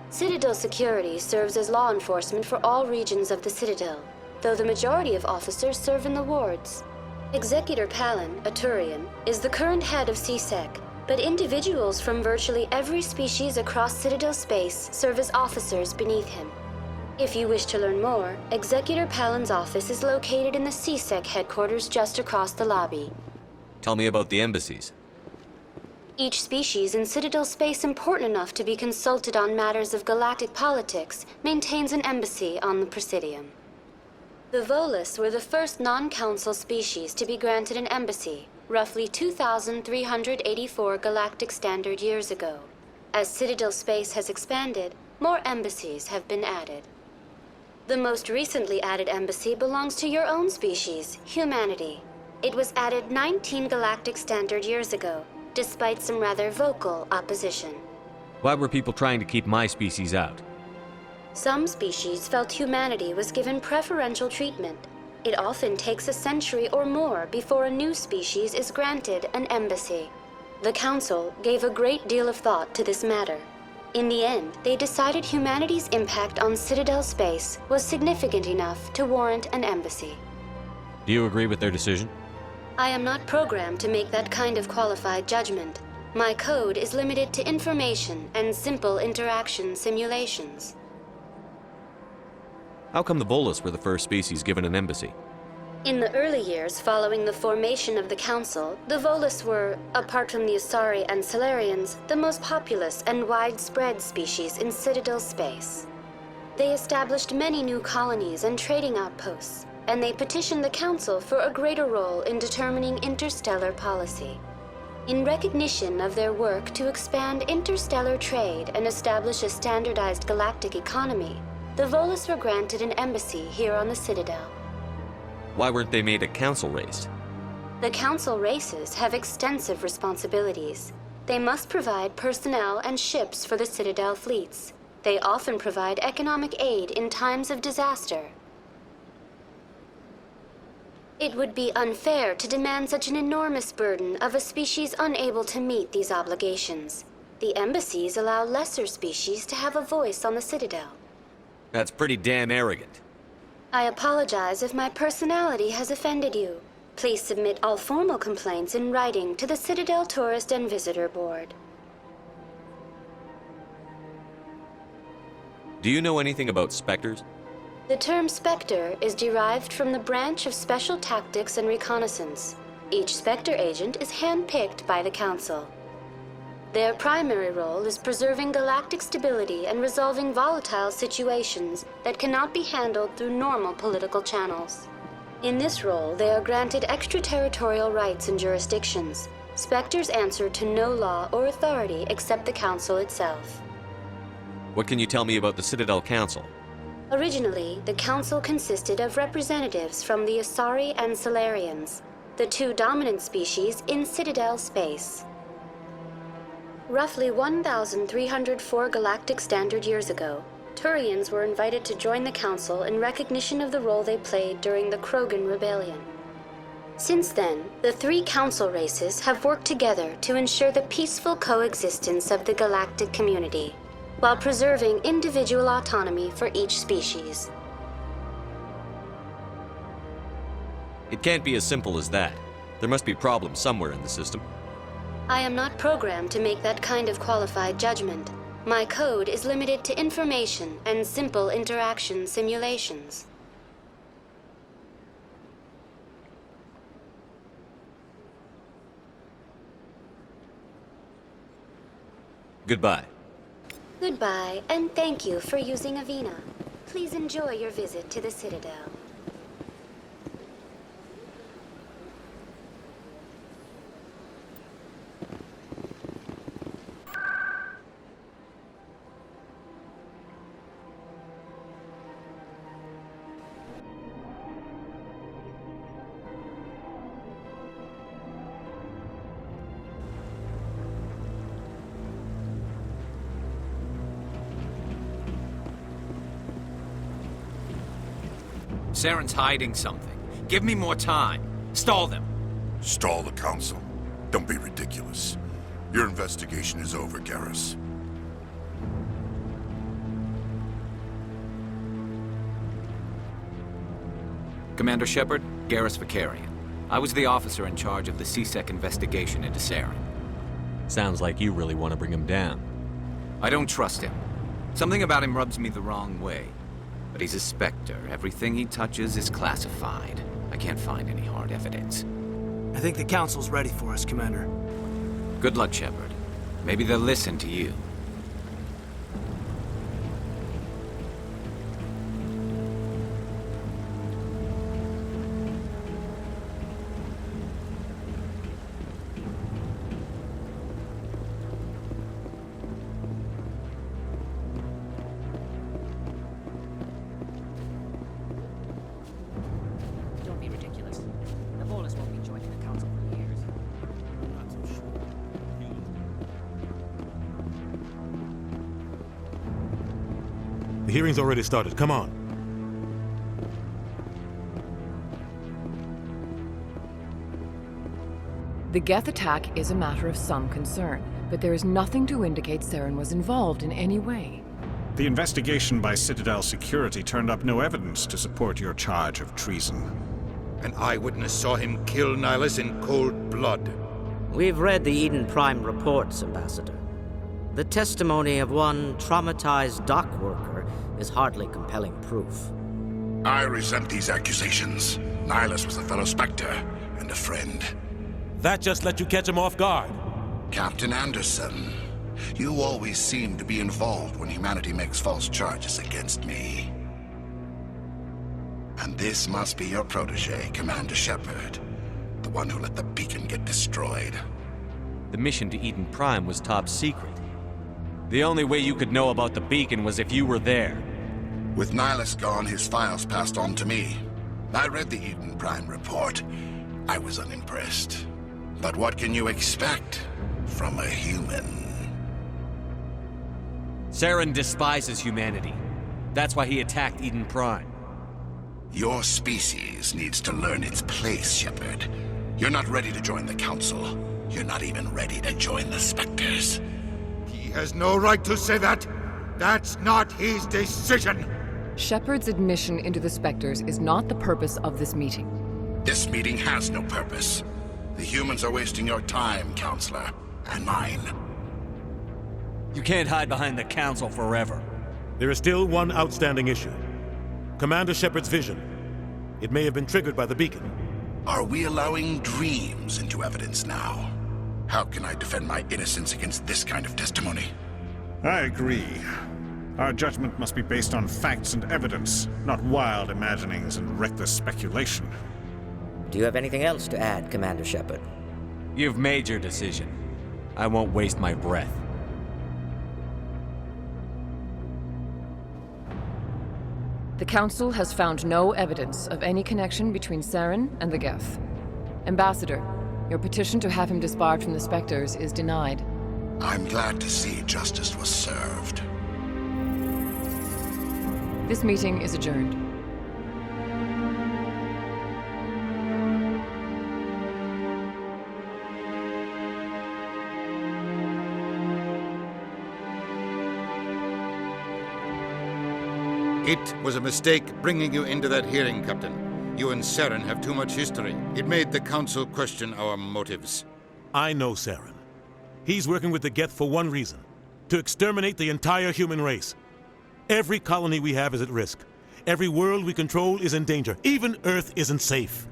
Citadel security serves as law enforcement for all regions of the Citadel, though the majority of officers serve in the wards. Executor Palin, a Turian, is the current head of CSEC, but individuals from virtually every species across Citadel space serve as officers beneath him. If you wish to learn more, Executor Palin's office is located in the CSEC headquarters just across the lobby. Tell me about the embassies. Each species in Citadel space important enough to be consulted on matters of galactic politics maintains an embassy on the Presidium. The Volus were the first non-council species to be granted an embassy, roughly 2,384 galactic standard years ago. As Citadel space has expanded, more embassies have been added. The most recently added embassy belongs to your own species, humanity. It was added 19 galactic standard years ago, despite some rather vocal opposition. Why were people trying to keep my species out? Some species felt humanity was given preferential treatment. It often takes a century or more before a new species is granted an embassy. The Council gave a great deal of thought to this matter. In the end, they decided humanity's impact on Citadel space was significant enough to warrant an embassy. Do you agree with their decision? I am not programmed to make that kind of qualified judgment. My code is limited to information and simple interaction simulations. How come the Volus were the first species given an embassy? In the early years following the formation of the Council, the Volus were, apart from the Asari and Salarians, the most populous and widespread species in Citadel space. They established many new colonies and trading outposts, and they petitioned the Council for a greater role in determining interstellar policy. In recognition of their work to expand interstellar trade and establish a standardized galactic economy, the Volus were granted an embassy here on the Citadel. Why weren't they made a council race? The Council races have extensive responsibilities. They must provide personnel and ships for the Citadel fleets. They often provide economic aid in times of disaster. It would be unfair to demand such an enormous burden of a species unable to meet these obligations. The embassies allow lesser species to have a voice on the Citadel. That's pretty damn arrogant. I apologize if my personality has offended you. Please submit all formal complaints in writing to the Citadel Tourist and Visitor Board. Do you know anything about specters? The term Spectre is derived from the branch of Special Tactics and Reconnaissance. Each Spectre agent is handpicked by the Council. Their primary role is preserving galactic stability and resolving volatile situations that cannot be handled through normal political channels. In this role, they are granted extraterritorial rights and jurisdictions. Spectres answer to no law or authority except the Council itself. What can you tell me about the Citadel Council? Originally, the Council consisted of representatives from the Asari and Salarians, the two dominant species in Citadel space. Roughly 1,304 galactic standard years ago, Turians were invited to join the Council in recognition of the role they played during the Krogan Rebellion. Since then, the three Council races have worked together to ensure the peaceful coexistence of the galactic community, while preserving individual autonomy for each species. It can't be as simple as that. There must be problems somewhere in the system. I am not programmed to make that kind of qualified judgment. My code is limited to information and simple interaction simulations. Goodbye. Goodbye, and thank you for using Avina. Please enjoy your visit to the Citadel. Saren's hiding something. Give me more time. Stall them. Stall the Council? Don't be ridiculous. Your investigation is over, Garrus. Commander Shepard, Garrus Vakarian. I was the officer in charge of the C-Sec investigation into Saren. Sounds like you really want to bring him down. I don't trust him. Something about him rubs me the wrong way. But he's a Spectre. Everything he touches is classified. I can't find any hard evidence. I think the Council's ready for us, Commander. Good luck, Shepard. Maybe they'll listen to you. Don't be ridiculous. The Volus won't be joining the Council for years. The hearing's already started. Come on. The Geth attack is a matter of some concern, but there is nothing to indicate Saren was involved in any way. The investigation by Citadel Security turned up no evidence to support your charge of treason. An eyewitness saw him kill Nihilus in cold blood. We've read the Eden Prime reports, Ambassador. The testimony of one traumatized dock worker is hardly compelling proof. I resent these accusations. Nihilus was a fellow Spectre and a friend. That just let you catch him off guard. Captain Anderson, you always seem to be involved when humanity makes false charges against me. And this must be your protege, Commander Shepard. The one who let the beacon get destroyed. The mission to Eden Prime was top secret. The only way you could know about the beacon was if you were there. With Nihilus gone, his files passed on to me. I read the Eden Prime report. I was unimpressed. But what can you expect from a human? Saren despises humanity. That's why he attacked Eden Prime. Your species needs to learn its place, Shepard. You're not ready to join the Council. You're not even ready to join the Spectres. He has no right to say that. That's not his decision. Shepard's admission into the Spectres is not the purpose of this meeting. This meeting has no purpose. The humans are wasting your time, Counselor, and mine. You can't hide behind the Council forever. There is still one outstanding issue. Commander Shepard's vision. It may have been triggered by the beacon. Are we allowing dreams into evidence now? How can I defend my innocence against this kind of testimony? I agree. Our judgment must be based on facts and evidence, not wild imaginings and reckless speculation. Do you have anything else to add, Commander Shepard? You've made your decision. I won't waste my breath. The Council has found no evidence of any connection between Saren and the Geth. Ambassador, your petition to have him disbarred from the Spectres is denied. I'm glad to see justice was served. This meeting is adjourned. It was a mistake bringing you into that hearing, Captain. You and Saren have too much history. It made the Council question our motives. I know Saren. He's working with the Geth for one reason. To exterminate the entire human race. Every colony we have is at risk. Every world we control is in danger. Even Earth isn't safe.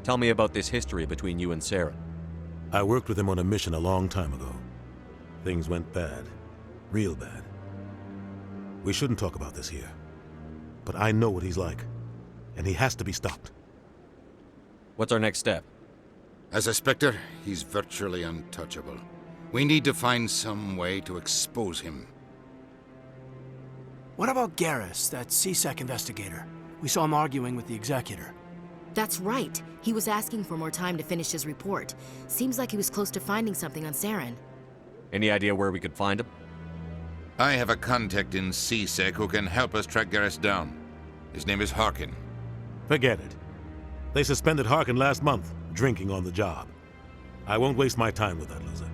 Tell me about this history between you and Saren. I worked with him on a mission a long time ago. Things went bad. Real bad. We shouldn't talk about this here. But I know what he's like. And he has to be stopped. What's our next step? As a Spectre, he's virtually untouchable. We need to find some way to expose him. What about Garrus, that C-Sec investigator? We saw him arguing with the Executor. That's right. He was asking for more time to finish his report. Seems like he was close to finding something on Saren. Any idea where we could find him? I have a contact in C-Sec who can help us track Garrus down. His name is Harkin. Forget it. They suspended Harkin last month, drinking on the job. I won't waste my time with that loser.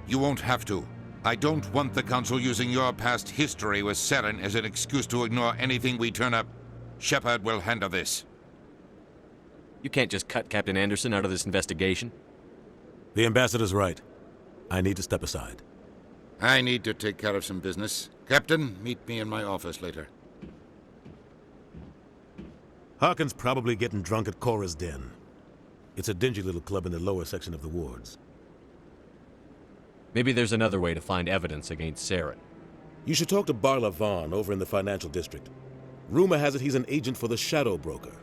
You won't have to. I don't want the Council using your past history with Saren as an excuse to ignore anything we turn up. Shepard will handle this. You can't just cut Captain Anderson out of this investigation. The ambassador's right. I need to step aside. I need to take care of some business. Captain, meet me in my office later. Harkin's probably getting drunk at Cora's Den. It's a dingy little club in the lower section of the wards. Maybe there's another way to find evidence against Saren. You should talk to Barla Vaughn over in the financial district. Rumor has it he's an agent for the Shadow Broker.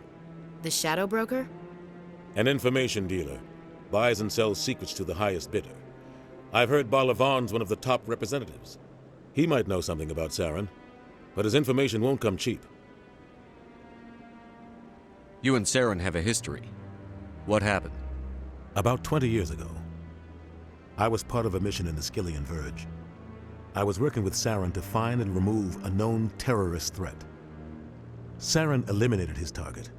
The Shadow Broker? An information dealer. Buys and sells secrets to the highest bidder. I've heard Barla Vaughn's one of the top representatives. He might know something about Saren, but his information won't come cheap. You and Saren have a history. What happened? About 20 years ago, I was part of a mission in the Skillian Verge. I was working with Saren to find and remove a known terrorist threat. Saren eliminated his target,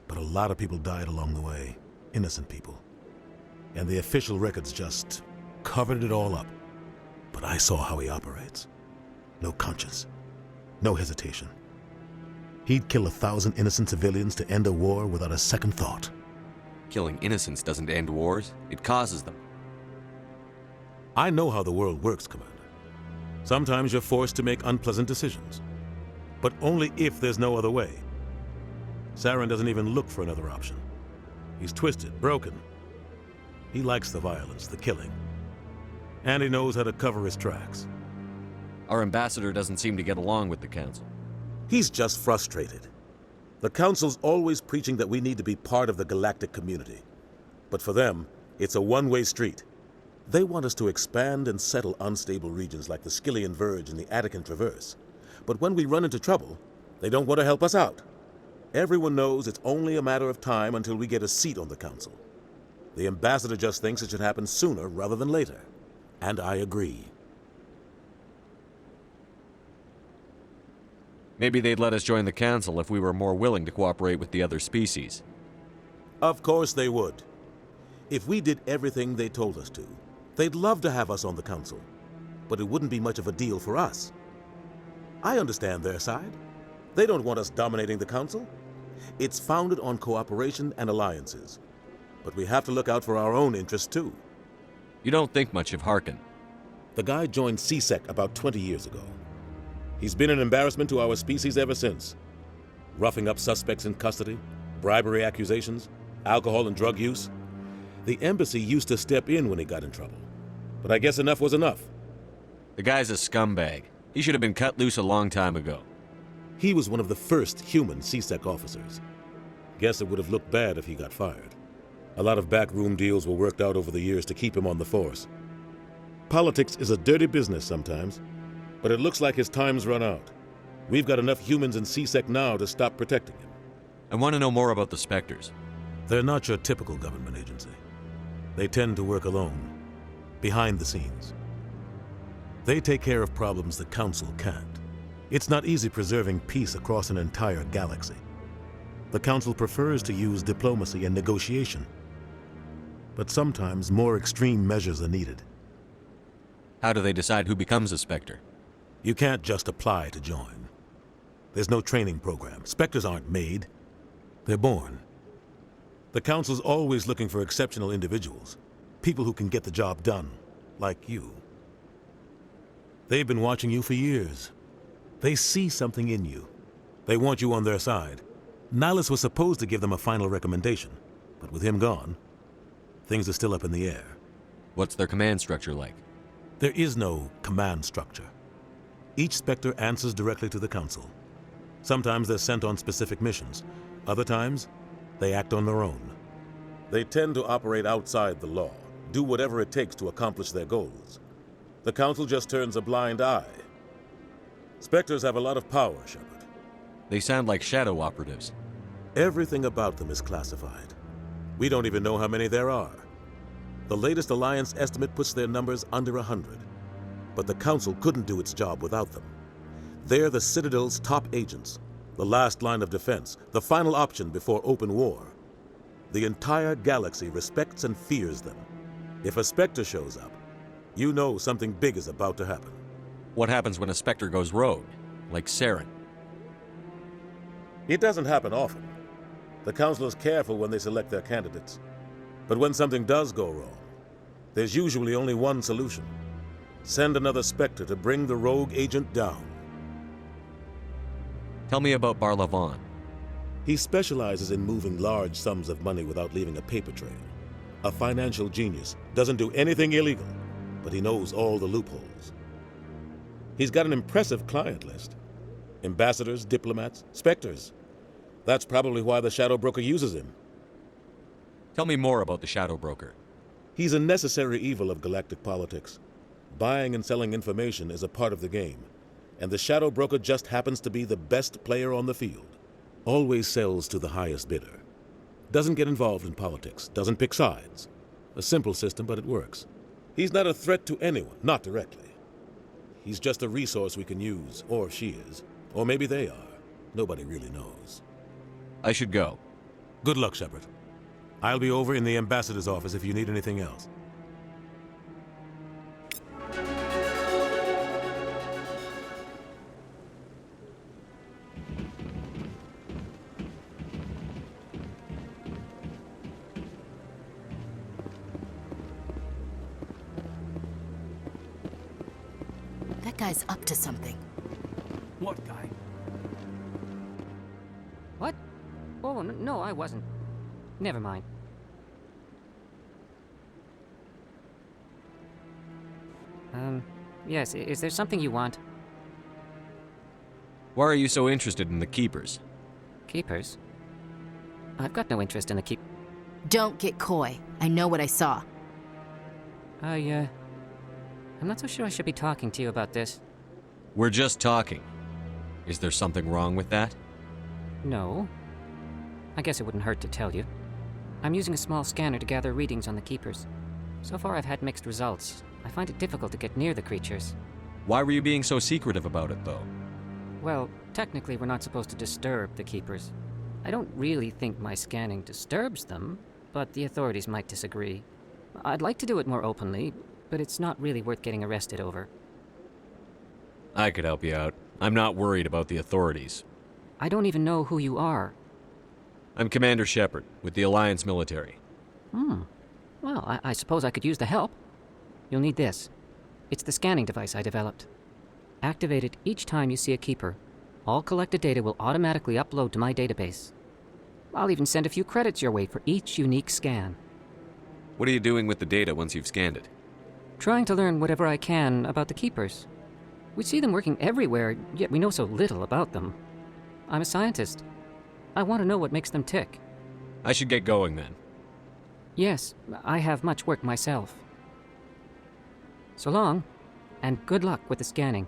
but a lot of people died along the way, innocent people. And the official records just covered it all up. But I saw how he operates. No conscience, no hesitation. He'd kill 1,000 innocent civilians to end a war without a second thought. Killing innocents doesn't end wars, it causes them. I know how the world works, Commander. Sometimes you're forced to make unpleasant decisions, but only if there's no other way. Saren doesn't even look for another option. He's twisted, broken. He likes the violence, the killing. And he knows how to cover his tracks. Our ambassador doesn't seem to get along with the Council. He's just frustrated. The Council's always preaching that we need to be part of the galactic community. But for them, it's a one-way street. They want us to expand and settle unstable regions like the Skillian Verge and the Attican Traverse. But when we run into trouble, they don't want to help us out. Everyone knows it's only a matter of time until we get a seat on the Council. The ambassador just thinks it should happen sooner rather than later. And I agree. Maybe they'd let us join the Council if we were more willing to cooperate with the other species. Of course they would. If we did everything they told us to, they'd love to have us on the Council. But it wouldn't be much of a deal for us. I understand their side. They don't want us dominating the Council. It's founded on cooperation and alliances. But we have to look out for our own interests, too. You don't think much of Harkin. The guy joined C-Sec about 20 years ago. He's been an embarrassment to our species ever since. Roughing up suspects in custody, bribery accusations, alcohol and drug use. The embassy used to step in when he got in trouble. But I guess enough was enough. The guy's a scumbag. He should have been cut loose a long time ago. He was one of the first human C-Sec officers. Guess it would have looked bad if he got fired. A lot of backroom deals were worked out over the years to keep him on the force. Politics is a dirty business sometimes, but it looks like his time's run out. We've got enough humans in C-Sec now to stop protecting him. I want to know more about the Spectres. They're not your typical government agency. They tend to work alone, behind the scenes. They take care of problems the Council can't. It's not easy preserving peace across an entire galaxy. The Council prefers to use diplomacy and negotiation. But sometimes more extreme measures are needed. How do they decide who becomes a Spectre? You can't just apply to join. There's no training program. Spectres aren't made. They're born. The Council's always looking for exceptional individuals. People who can get the job done, like you. They've been watching you for years. They see something in you. They want you on their side. Nihilus was supposed to give them a final recommendation, but with him gone, things are still up in the air. What's their command structure like? There is no command structure. Each Spectre answers directly to the Council. Sometimes they're sent on specific missions. Other times, they act on their own. They tend to operate outside the law, do whatever it takes to accomplish their goals. The Council just turns a blind eye. Spectres have a lot of power, Shepard. They sound like shadow operatives. Everything about them is classified. We don't even know how many there are. The latest Alliance estimate puts their numbers under 100. But the Council couldn't do its job without them. They're the Citadel's top agents, the last line of defense, the final option before open war. The entire galaxy respects and fears them. If a Spectre shows up, you know something big is about to happen. What happens when a Spectre goes rogue, like Saren? It doesn't happen often. The Council is careful when they select their candidates. But when something does go wrong, there's usually only one solution. Send another Spectre to bring the rogue agent down. Tell me about Barlavon. He specializes in moving large sums of money without leaving a paper trail. A financial genius, doesn't do anything illegal, but he knows all the loopholes. He's got an impressive client list. Ambassadors, diplomats, Spectres. That's probably why the Shadow Broker uses him. Tell me more about the Shadow Broker. He's a necessary evil of galactic politics. Buying and selling information is a part of the game, and the Shadow Broker just happens to be the best player on the field. Always sells to the highest bidder. Doesn't get involved in politics, doesn't pick sides. A simple system, but it works. He's not a threat to anyone, not directly. He's just a resource we can use, or she is. Or maybe they are. Nobody really knows. I should go. Good luck, Shepard. I'll be over in the ambassador's office if you need anything else. That guy's up to something. What guy? What? Oh, no, I wasn't. Never mind. Yes, is there something you want? Why are you so interested in the Keepers? Keepers? I've got no interest in the Don't get coy. I know what I saw. I'm not so sure I should be talking to you about this. We're just talking. Is there something wrong with that? No. I guess it wouldn't hurt to tell you. I'm using a small scanner to gather readings on the Keepers. So far I've had mixed results. I find it difficult to get near the creatures. Why were you being so secretive about it, though? Well, technically we're not supposed to disturb the Keepers. I don't really think my scanning disturbs them, but the authorities might disagree. I'd like to do it more openly, but it's not really worth getting arrested over. I could help you out. I'm not worried about the authorities. I don't even know who you are. I'm Commander Shepard, with the Alliance military. Well, I suppose I could use the help. You'll need this. It's the scanning device I developed. Activate it each time you see a Keeper. All collected data will automatically upload to my database. I'll even send a few credits your way for each unique scan. What are you doing with the data once you've scanned it? Trying to learn whatever I can about the Keepers. We see them working everywhere, yet we know so little about them. I'm a scientist. I want to know what makes them tick. I should get going then. Yes, I have much work myself. So long, and good luck with the scanning.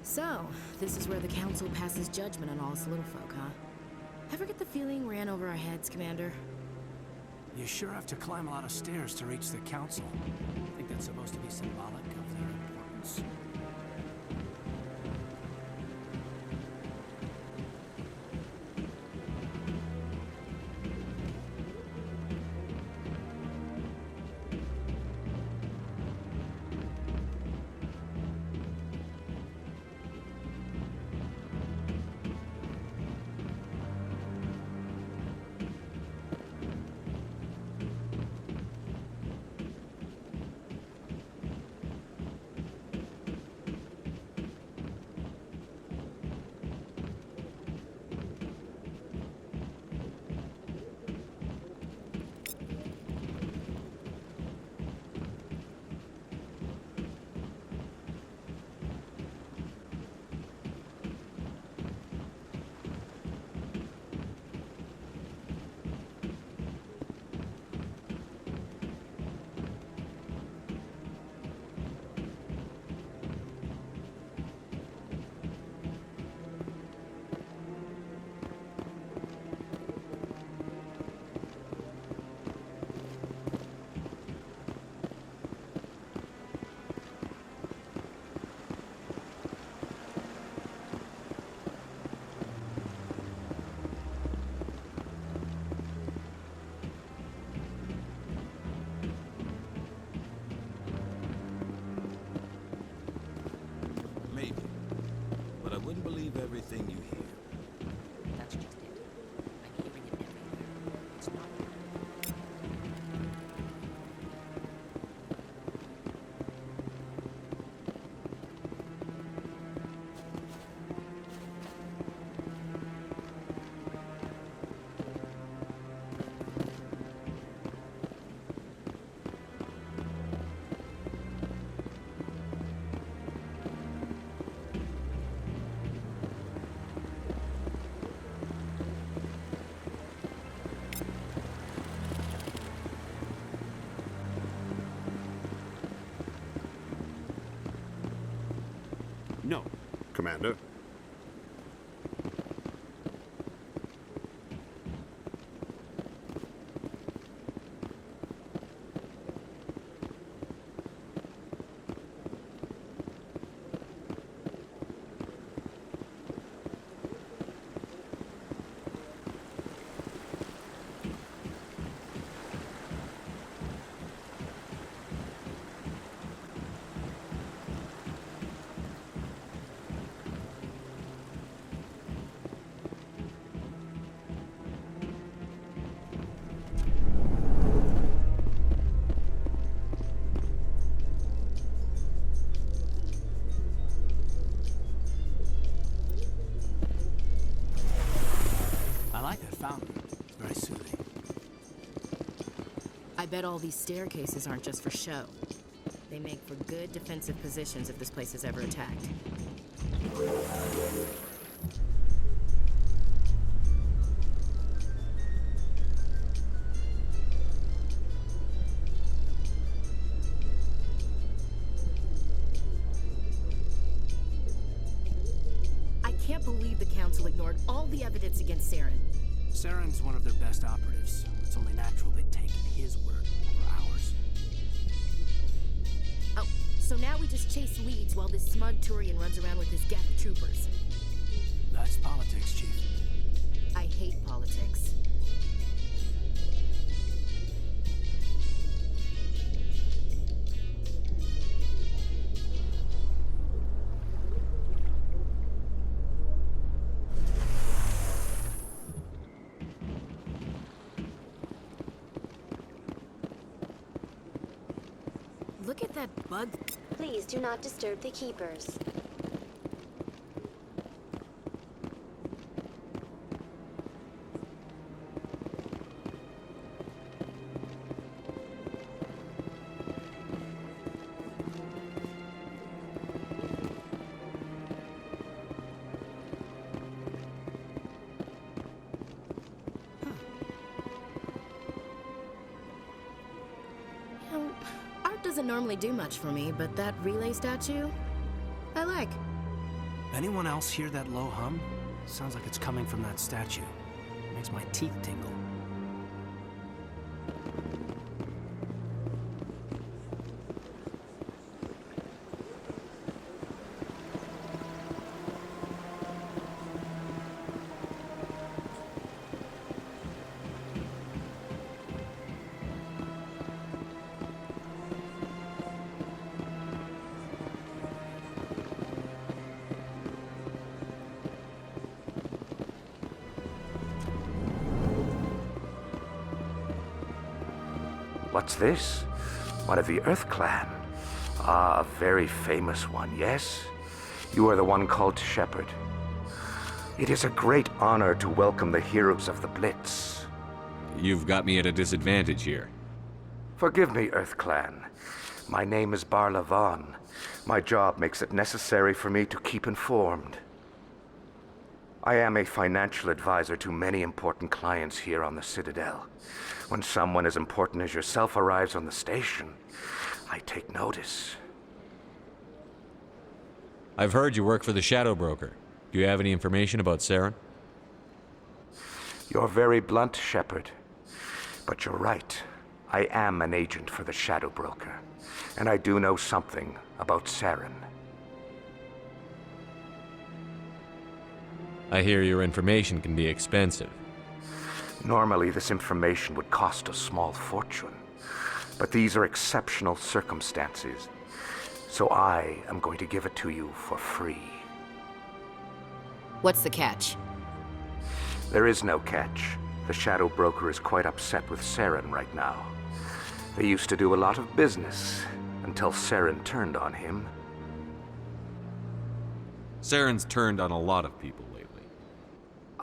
So, this is where the Council passes judgment on all us little folk, huh? Ever get the feeling ran over our heads, Commander? You sure have to climb a lot of stairs to reach the Council. I think that's supposed to be symbolic of their importance. No, Commander. I bet all these staircases aren't just for show. They make for good defensive positions if this place is ever attacked. I can't believe the Council ignored all the evidence against Saren. Saren's one of their best operatives. It's only natural they'd take his word over ours. Oh, so now we just chase leads while this smug Turian runs around with his Geth troopers. That's politics, Chief. I hate politics. Look at that bug. Please do not disturb the keepers. Doesn't normally do much for me, but that relay statue, I like. Anyone else hear that low hum? Sounds like it's coming from that statue. Makes my teeth tingle. What's this? One of the Earth Clan. Ah, a very famous one, yes? You are the one called Shepard. It is a great honor to welcome the heroes of the Blitz. You've got me at a disadvantage here. Forgive me, Earth Clan. My name is Barla Vaughn. My job makes it necessary for me to keep informed. I am a financial advisor to many important clients here on the Citadel. When someone as important as yourself arrives on the station, I take notice. I've heard you work for the Shadow Broker. Do you have any information about Saren? You're very blunt, Shepard. But you're right. I am an agent for the Shadow Broker. And I do know something about Saren. I hear your information can be expensive. Normally, this information would cost a small fortune. But these are exceptional circumstances. So I am going to give it to you for free. What's the catch? There is no catch. The Shadow Broker is quite upset with Saren right now. They used to do a lot of business, until Saren turned on him. Saren's turned on a lot of people lately.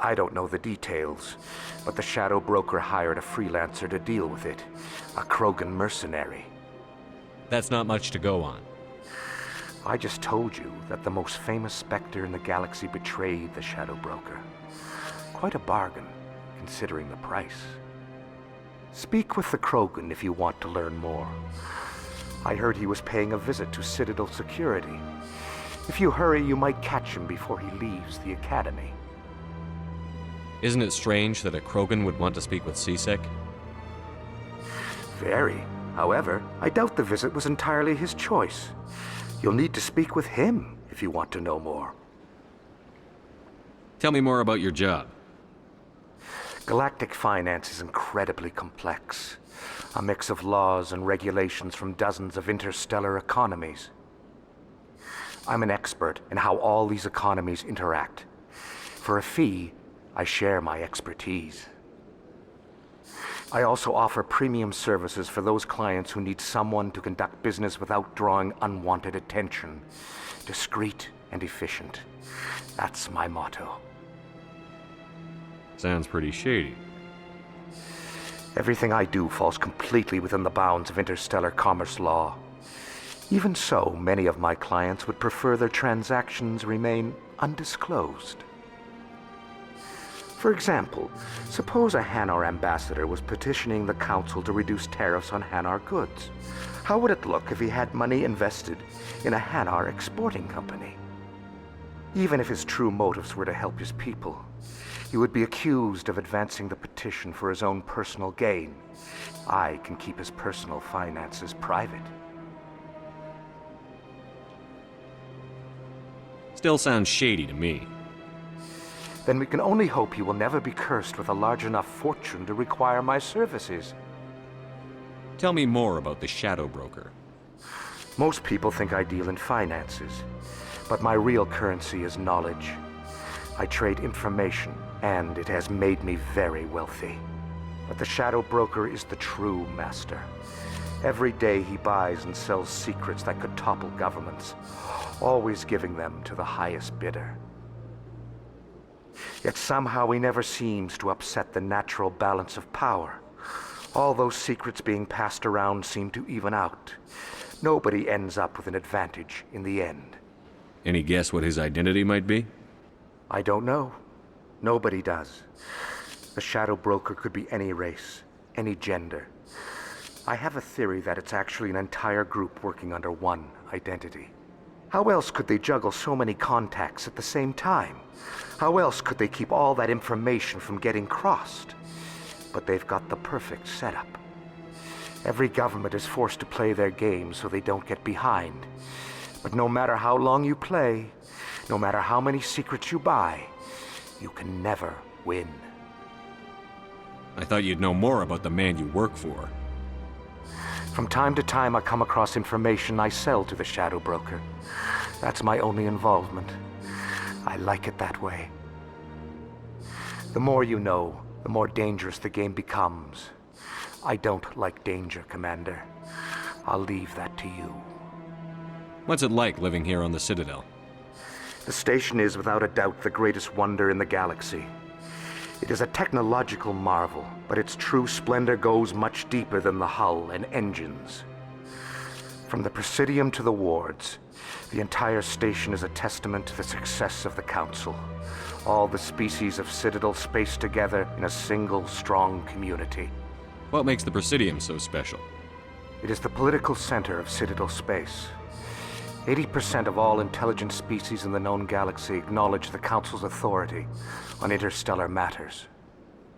I don't know the details, but the Shadow Broker hired a freelancer to deal with it. A Krogan mercenary. That's not much to go on. I just told you that the most famous Spectre in the galaxy betrayed the Shadow Broker. Quite a bargain, considering the price. Speak with the Krogan if you want to learn more. I heard he was paying a visit to Citadel security. If you hurry, you might catch him before he leaves the Academy. Isn't it strange that a Krogan would want to speak with C-Sec? Very. However, I doubt the visit was entirely his choice. You'll need to speak with him if you want to know more. Tell me more about your job. Galactic finance is incredibly complex. A mix of laws and regulations from dozens of interstellar economies. I'm an expert in how all these economies interact. For a fee, I share my expertise. I also offer premium services for those clients who need someone to conduct business without drawing unwanted attention. Discreet and efficient. That's my motto. Sounds pretty shady. Everything I do falls completely within the bounds of interstellar commerce law. Even so, many of my clients would prefer their transactions remain undisclosed. For example, suppose a Hanar ambassador was petitioning the Council to reduce tariffs on Hanar goods. How would it look if he had money invested in a Hanar exporting company? Even if his true motives were to help his people, he would be accused of advancing the petition for his own personal gain. I can keep his personal finances private. Still sounds shady to me. Then we can only hope he will never be cursed with a large enough fortune to require my services. Tell me more about the Shadow Broker. Most people think I deal in finances, but my real currency is knowledge. I trade information, and it has made me very wealthy. But the Shadow Broker is the true master. Every day he buys and sells secrets that could topple governments, always giving them to the highest bidder. Yet somehow he never seems to upset the natural balance of power. All those secrets being passed around seem to even out. Nobody ends up with an advantage in the end. Any guess what his identity might be? I don't know. Nobody does. The Shadow Broker could be any race, any gender. I have a theory that it's actually an entire group working under one identity. How else could they juggle so many contacts at the same time? How else could they keep all that information from getting crossed? But they've got the perfect setup. Every government is forced to play their game so they don't get behind. But no matter how long you play, no matter how many secrets you buy, you can never win. I thought you'd know more about the man you work for. From time to time, I come across information I sell to the Shadow Broker. That's my only involvement. I like it that way. The more you know, the more dangerous the game becomes. I don't like danger, Commander. I'll leave that to you. What's it like living here on the Citadel? The station is without a doubt the greatest wonder in the galaxy. It is a technological marvel, but its true splendor goes much deeper than the hull and engines. From the Presidium to the wards, the entire station is a testament to the success of the Council. All the species of Citadel spaced together in a single, strong community. What makes the Presidium so special? It is the political center of Citadel space. 80% of all intelligent species in the known galaxy acknowledge the Council's authority on interstellar matters.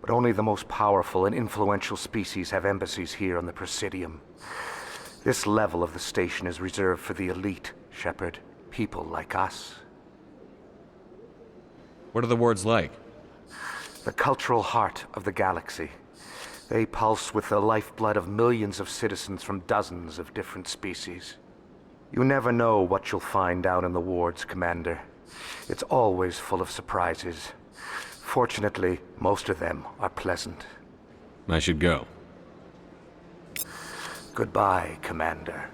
But only the most powerful and influential species have embassies here on the Presidium. This level of the station is reserved for the elite, Shepard. People like us. What are the wards like? The cultural heart of the galaxy. They pulse with the lifeblood of millions of citizens from dozens of different species. You never know what you'll find out in the wards, Commander. It's always full of surprises. Fortunately, most of them are pleasant. I should go. Goodbye, Commander.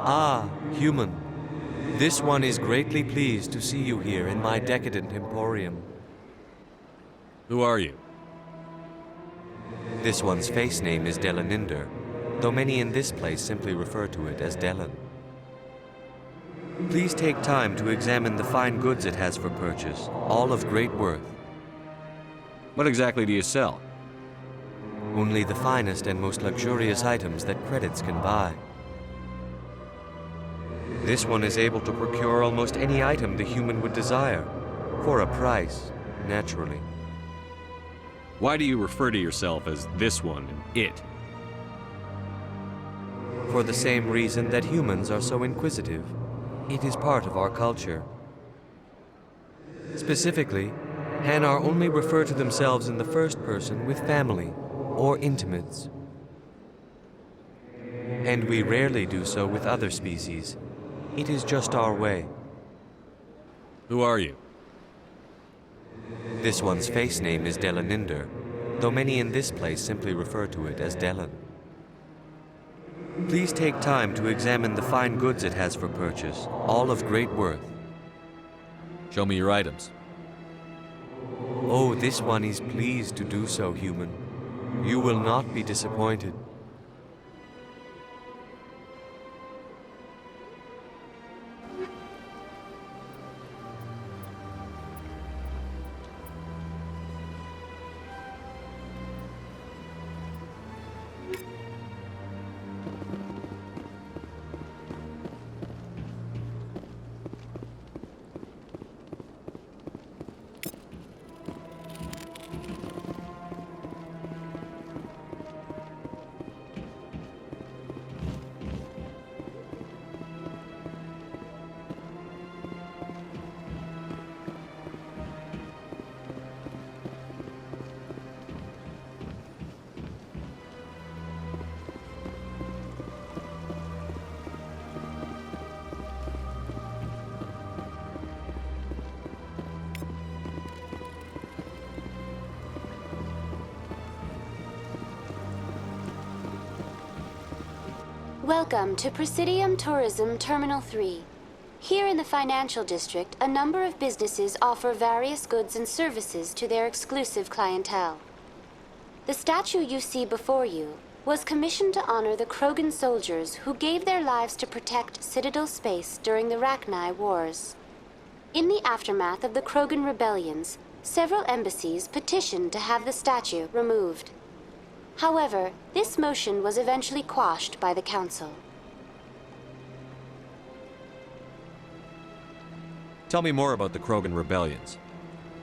Ah, human. This one is greatly pleased to see you here in my decadent emporium. Who are you? This one's face name is Delaninder, though many in this place simply refer to it as Delan. Please take time to examine the fine goods it has for purchase, all of great worth. What exactly do you sell? Only the finest and most luxurious items that credits can buy. This one is able to procure almost any item the human would desire, for a price, naturally. Why do you refer to yourself as this one and it? For the same reason that humans are so inquisitive. It is part of our culture. Specifically, Hanar only refer to themselves in the first person with family or intimates. And we rarely do so with other species. It is just our way. Who are you? This one's face name is Delaninder, though many in this place simply refer to it as Delan. Please take time to examine the fine goods it has for purchase, all of great worth. Show me your items. Oh, this one is pleased to do so, human. You will not be disappointed. Welcome to Presidium Tourism Terminal 3. Here in the financial district, a number of businesses offer various goods and services to their exclusive clientele. The statue you see before you was commissioned to honor the Krogan soldiers who gave their lives to protect Citadel space during the Rachni Wars. In the aftermath of the Krogan rebellions, several embassies petitioned to have the statue removed. However, this motion was eventually quashed by the Council. Tell me more about the Krogan rebellions.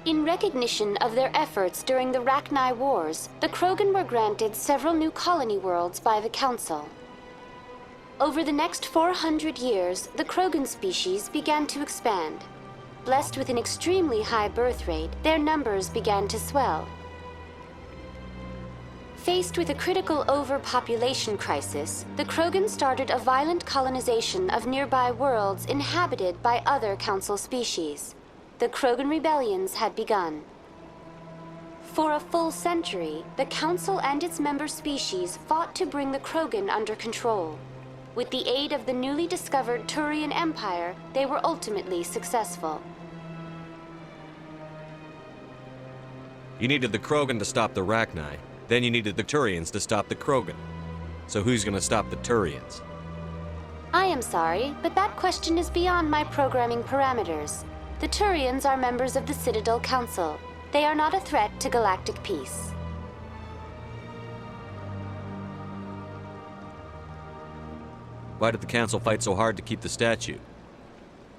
In recognition of their efforts during the Rachni Wars, the Krogan were granted several new colony worlds by the Council. Over the next 400 years, the Krogan species began to expand. Blessed with an extremely high birth rate, their numbers began to swell. Faced with a critical overpopulation crisis, the Krogan started a violent colonization of nearby worlds inhabited by other Council species. The Krogan rebellions had begun. For a full century, the Council and its member species fought to bring the Krogan under control. With the aid of the newly discovered Turian Empire, they were ultimately successful. You needed the Krogan to stop the Rachni. Then you needed the Turians to stop the Krogan. So who's gonna stop the Turians? I am sorry, but that question is beyond my programming parameters. The Turians are members of the Citadel Council. They are not a threat to galactic peace. Why did the Council fight so hard to keep the statue?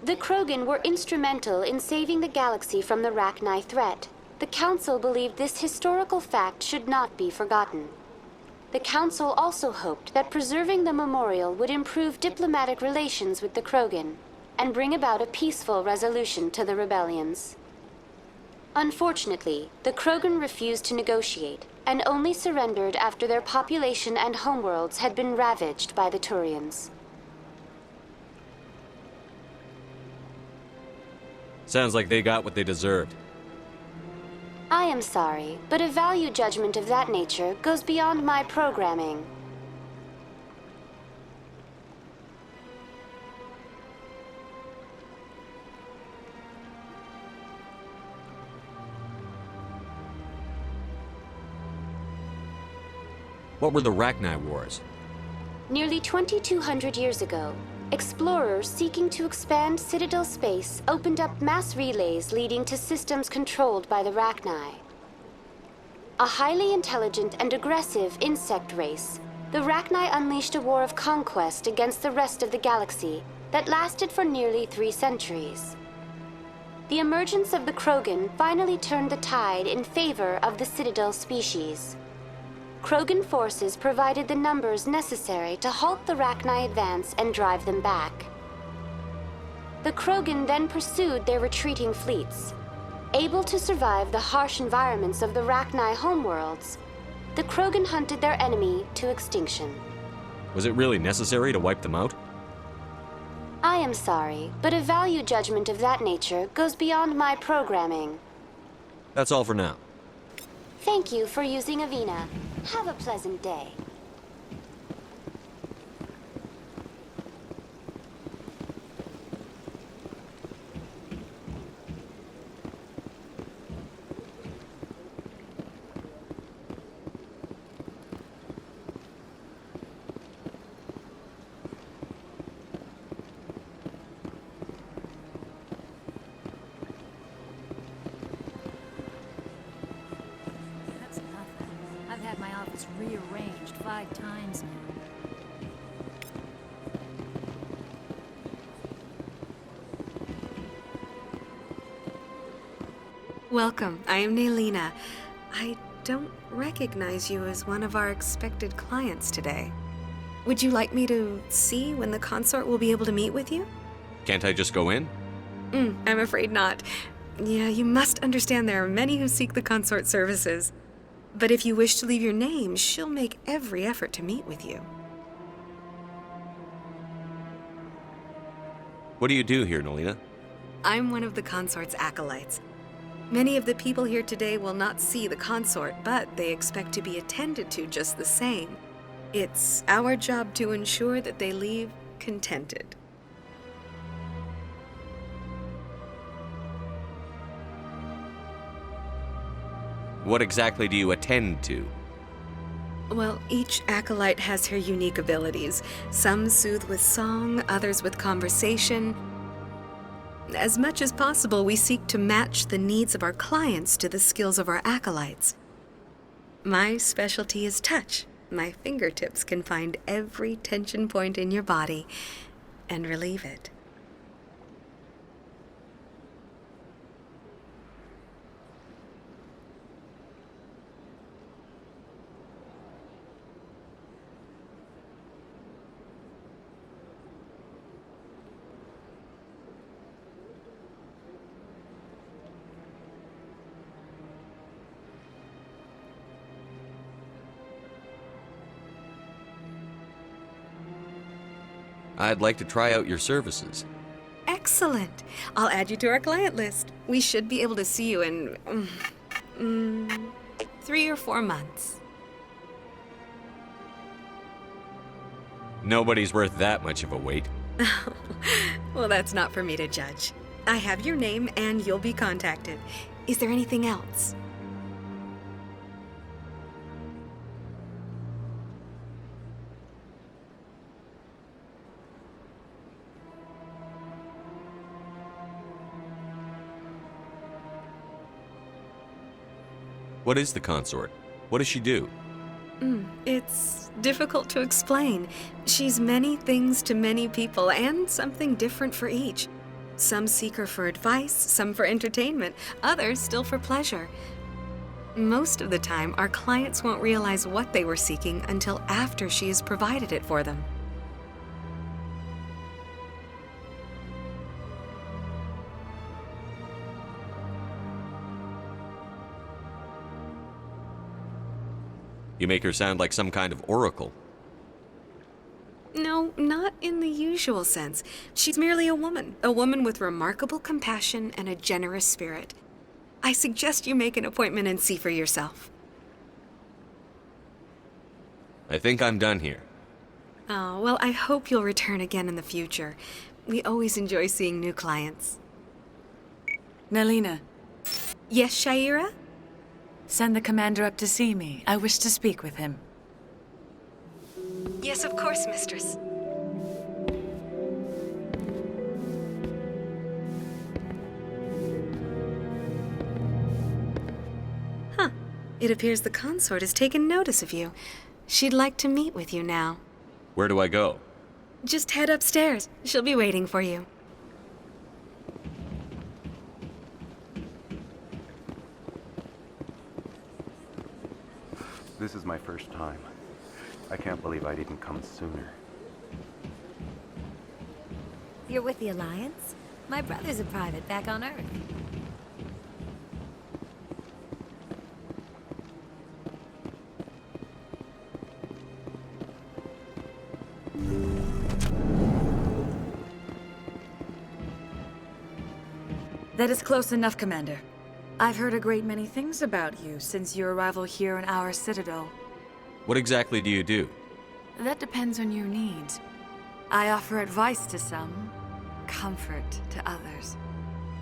The Krogan were instrumental in saving the galaxy from the Rachni threat. The Council believed this historical fact should not be forgotten. The Council also hoped that preserving the memorial would improve diplomatic relations with the Krogan and bring about a peaceful resolution to the rebellions. Unfortunately, the Krogan refused to negotiate and only surrendered after their population and homeworlds had been ravaged by the Turians. Sounds like they got what they deserved. I am sorry, but a value judgment of that nature goes beyond my programming. What were the Rachni Wars? Nearly 2,200 years ago, explorers seeking to expand Citadel space opened up mass relays leading to systems controlled by the Rachni. A highly intelligent and aggressive insect race, the Rachni unleashed a war of conquest against the rest of the galaxy that lasted for nearly 3 centuries. The emergence of the Krogan finally turned the tide in favor of the Citadel species. Krogan forces provided the numbers necessary to halt the Rachni advance and drive them back. The Krogan then pursued their retreating fleets. Able to survive the harsh environments of the Rachni homeworlds, the Krogan hunted their enemy to extinction. Was it really necessary to wipe them out? I am sorry, but a value judgment of that nature goes beyond my programming. That's all for now. Thank you for using Avina. Have a pleasant day. Rearranged 5 times now. Welcome. I am Nelina. I don't recognize you as one of our expected clients today. Would you like me to see when the consort will be able to meet with you? Can't I just go in? I'm afraid not. Yeah, you must understand there are many who seek the consort services. But if you wish to leave your name, she'll make every effort to meet with you. What do you do here, Nelina? I'm one of the consort's acolytes. Many of the people here today will not see the consort, but they expect to be attended to just the same. It's our job to ensure that they leave contented. What exactly do you attend to? Well, each acolyte has her unique abilities. Some soothe with song, others with conversation. As much as possible, we seek to match the needs of our clients to the skills of our acolytes. My specialty is touch. My fingertips can find every tension point in your body and relieve it. I'd like to try out your services. Excellent. I'll add you to our client list. We should be able to see you in 3 or 4 months. Nobody's worth that much of a wait. Well, that's not for me to judge. I have your name and you'll be contacted. Is there anything else? What is the consort? What does she do? It's difficult to explain. She's many things to many people, and something different for each. Some seek her for advice, some for entertainment, others still for pleasure. Most of the time, our clients won't realize what they were seeking until after she has provided it for them. You make her sound like some kind of oracle. No, not in the usual sense. She's merely a woman with remarkable compassion and a generous spirit. I suggest you make an appointment and see for yourself. I think I'm done here. Oh, well, I hope you'll return again in the future. We always enjoy seeing new clients. Nelina. Yes, Shaira? Send the commander up to see me. I wish to speak with him. Yes, of course, mistress. Huh. It appears the consort has taken notice of you. She'd like to meet with you now. Where do I go? Just head upstairs. She'll be waiting for you. This is my first time. I can't believe I didn't come sooner. You're with the Alliance? My brother's a private back on Earth. That is close enough, Commander. I've heard a great many things about you since your arrival here in our citadel. What exactly do you do? That depends on your needs. I offer advice to some, comfort to others.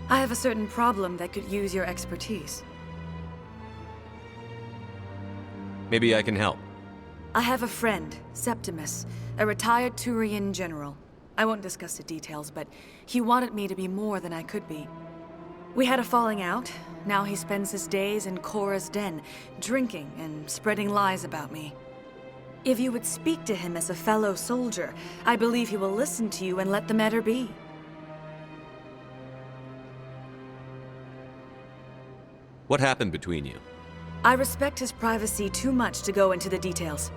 I have a certain problem that could use your expertise. Maybe I can help. I have a friend, Septimus, a retired Turian general. I won't discuss the details, but he wanted me to be more than I could be. We had a falling out. Now he spends his days in Korra's den, drinking and spreading lies about me. If you would speak to him as a fellow soldier, I believe he will listen to you and let the matter be. What happened between you? I respect his privacy too much to go into the details.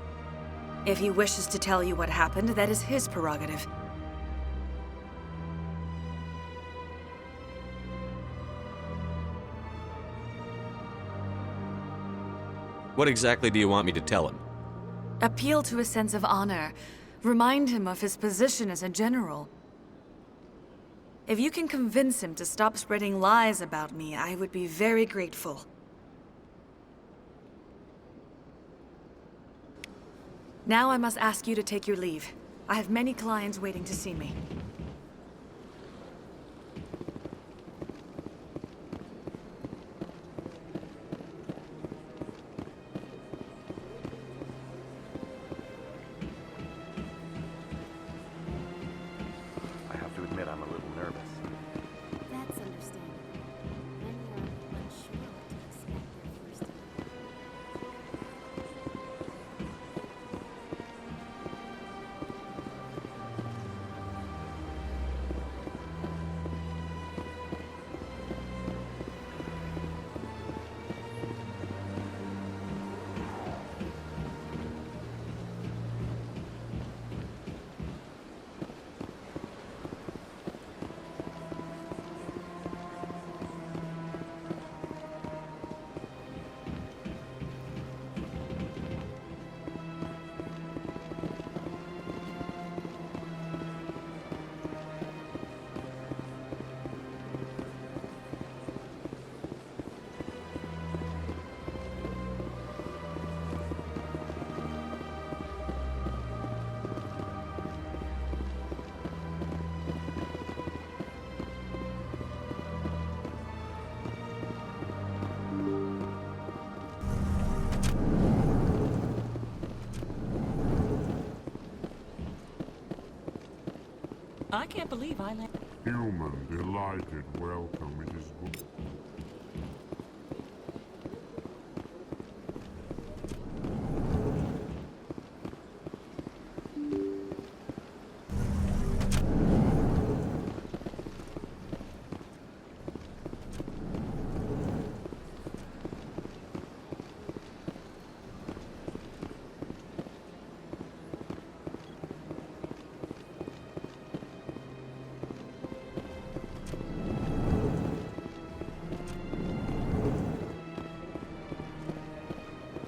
If he wishes to tell you what happened, that is his prerogative. What exactly do you want me to tell him? Appeal to a sense of honor. Remind him of his position as a general. If you can convince him to stop spreading lies about me, I would be very grateful. Now I must ask you to take your leave. I have many clients waiting to see me. I have to admit I'm a little nervous. That's understandable. Many are unsure what to expect their first time. I can't believe I landed. Human, delighted, welcome. It is good.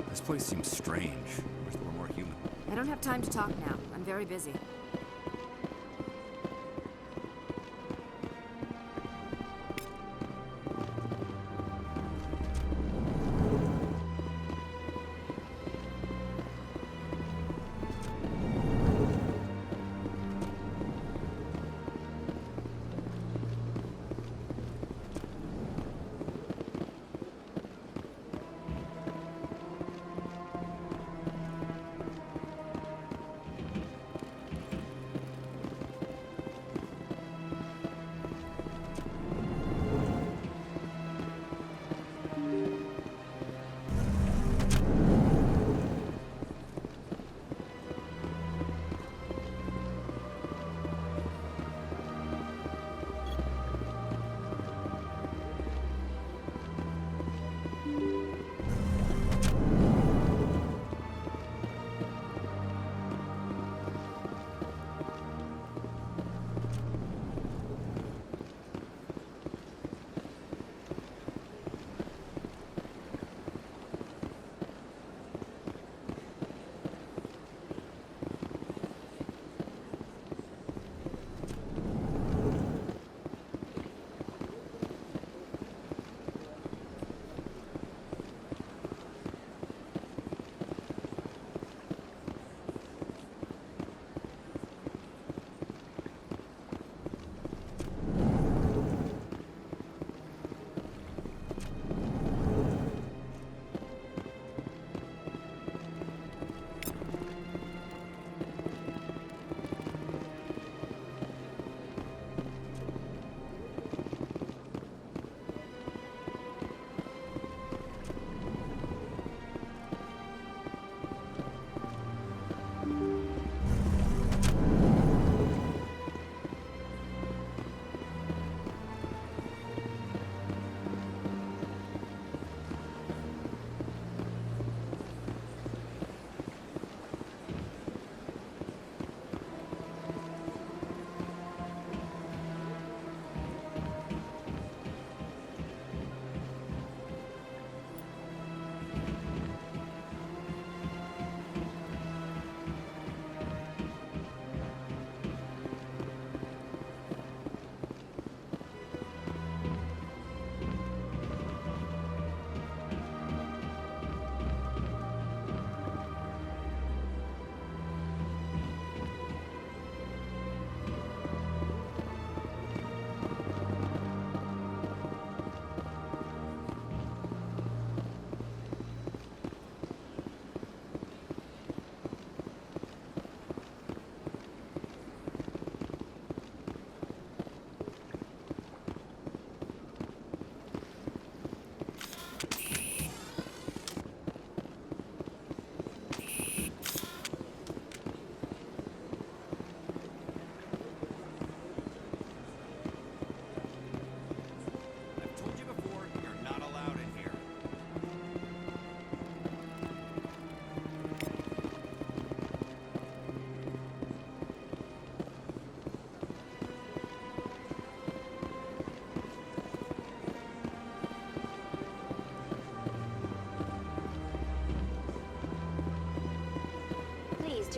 This place seems strange. Wish there were more human. I don't have time to talk now. I'm very busy.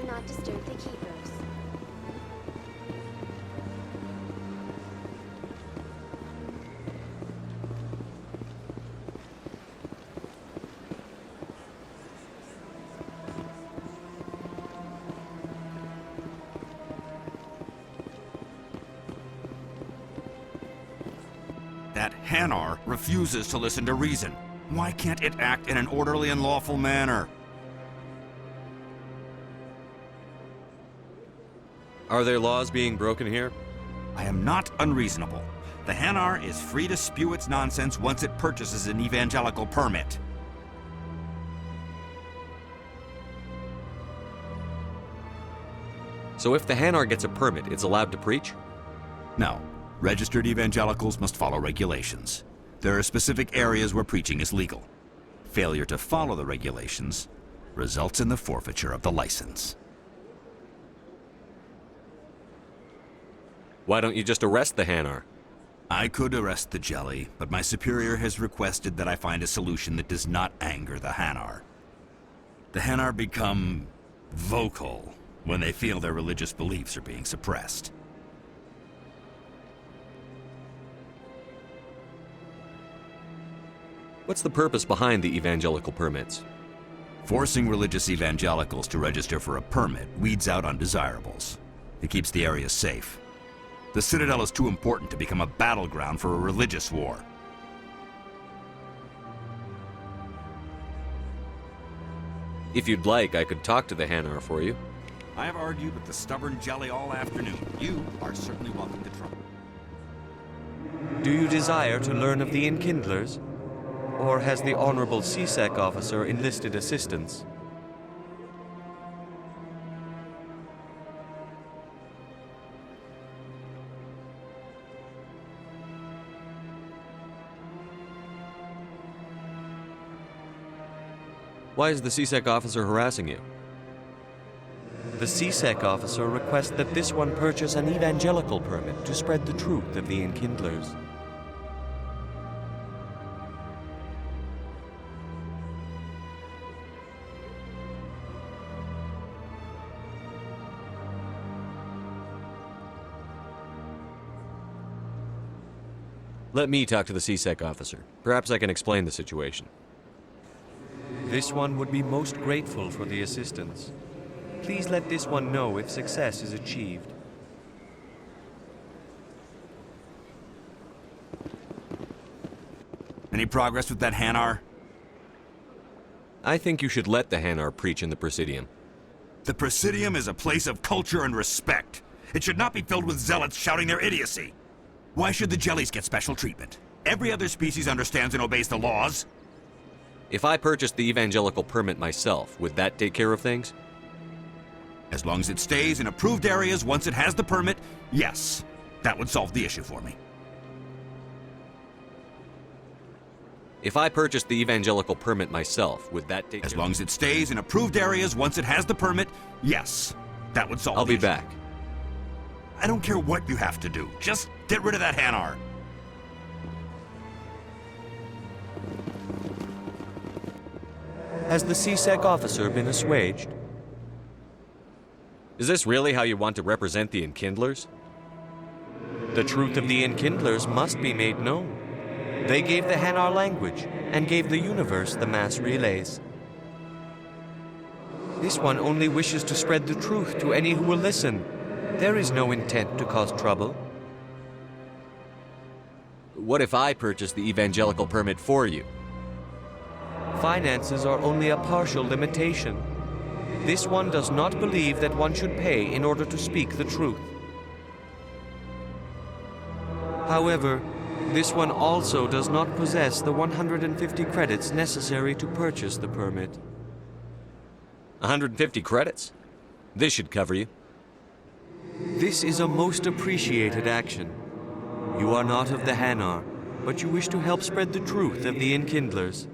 not disturb the keepers. That Hanar refuses to listen to reason. Why can't it act in an orderly and lawful manner? Are there laws being broken here? I am not unreasonable. The Hanar is free to spew its nonsense once it purchases an evangelical permit. So if the Hanar gets a permit, it's allowed to preach? No. Registered evangelicals must follow regulations. There are specific areas where preaching is legal. Failure to follow the regulations results in the forfeiture of the license. Why don't you just arrest the Hanar? I could arrest the Jelly, but my superior has requested that I find a solution that does not anger the Hanar. The Hanar become vocal when they feel their religious beliefs are being suppressed. What's the purpose behind the evangelical permits? Forcing religious evangelicals to register for a permit weeds out undesirables. It keeps the area safe. The Citadel is too important to become a battleground for a religious war. If you'd like, I could talk to the Hanar for you. I have argued with the stubborn Jelly all afternoon. You are certainly welcome to trouble. Do you desire to learn of the Enkindlers? Or has the Honorable CSEC officer enlisted assistance? Why is the CSEC officer harassing you? The CSEC officer requests that this one purchase an evangelical permit to spread the truth of the Enkindlers. Let me talk to the CSEC officer. Perhaps I can explain the situation. This one would be most grateful for the assistance. Please let this one know if success is achieved. Any progress with that Hanar? I think you should let the Hanar preach in the Presidium. The Presidium is a place of culture and respect. It should not be filled with zealots shouting their idiocy. Why should the Jellies get special treatment? Every other species understands and obeys the laws. If I purchased the evangelical permit myself, would that take care of things? As long as it stays in approved areas once it has the permit, yes. That would solve the issue for me. If I purchased the evangelical permit myself, would that take As long as it stays in approved areas once it has the permit, yes. That would solve the issue. I'll be back. I don't care what you have to do. Just get rid of that Hanar. Has the CSEC officer been assuaged? Is this really how you want to represent the Enkindlers? The truth of the Enkindlers must be made known. They gave the Hanar language, and gave the universe the mass relays. This one only wishes to spread the truth to any who will listen. There is no intent to cause trouble. What if I purchase the evangelical permit for you? Finances are only a partial limitation. This one does not believe that one should pay in order to speak the truth. However, this one also does not possess the 150 credits necessary to purchase the permit. 150 credits? This should cover you. This is a most appreciated action. You are not of the Hanar, but you wish to help spread the truth of the Enkindlers.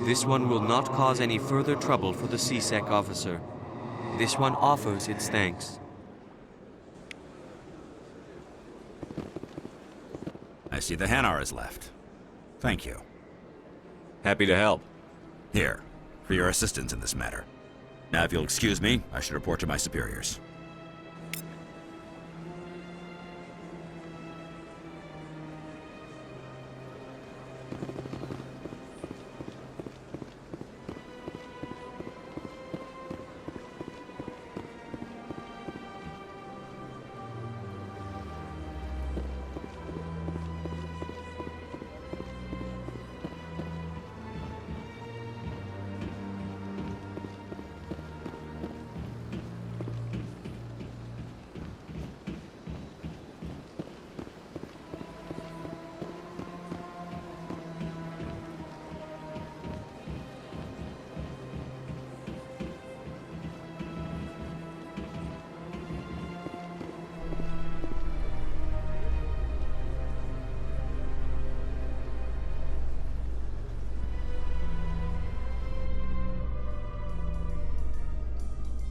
This one will not cause any further trouble for the CSEC officer. This one offers its thanks. I see the Hanar is left. Thank you. Happy to help. Here, for your assistance in this matter. Now, if you'll excuse me, I should report to my superiors.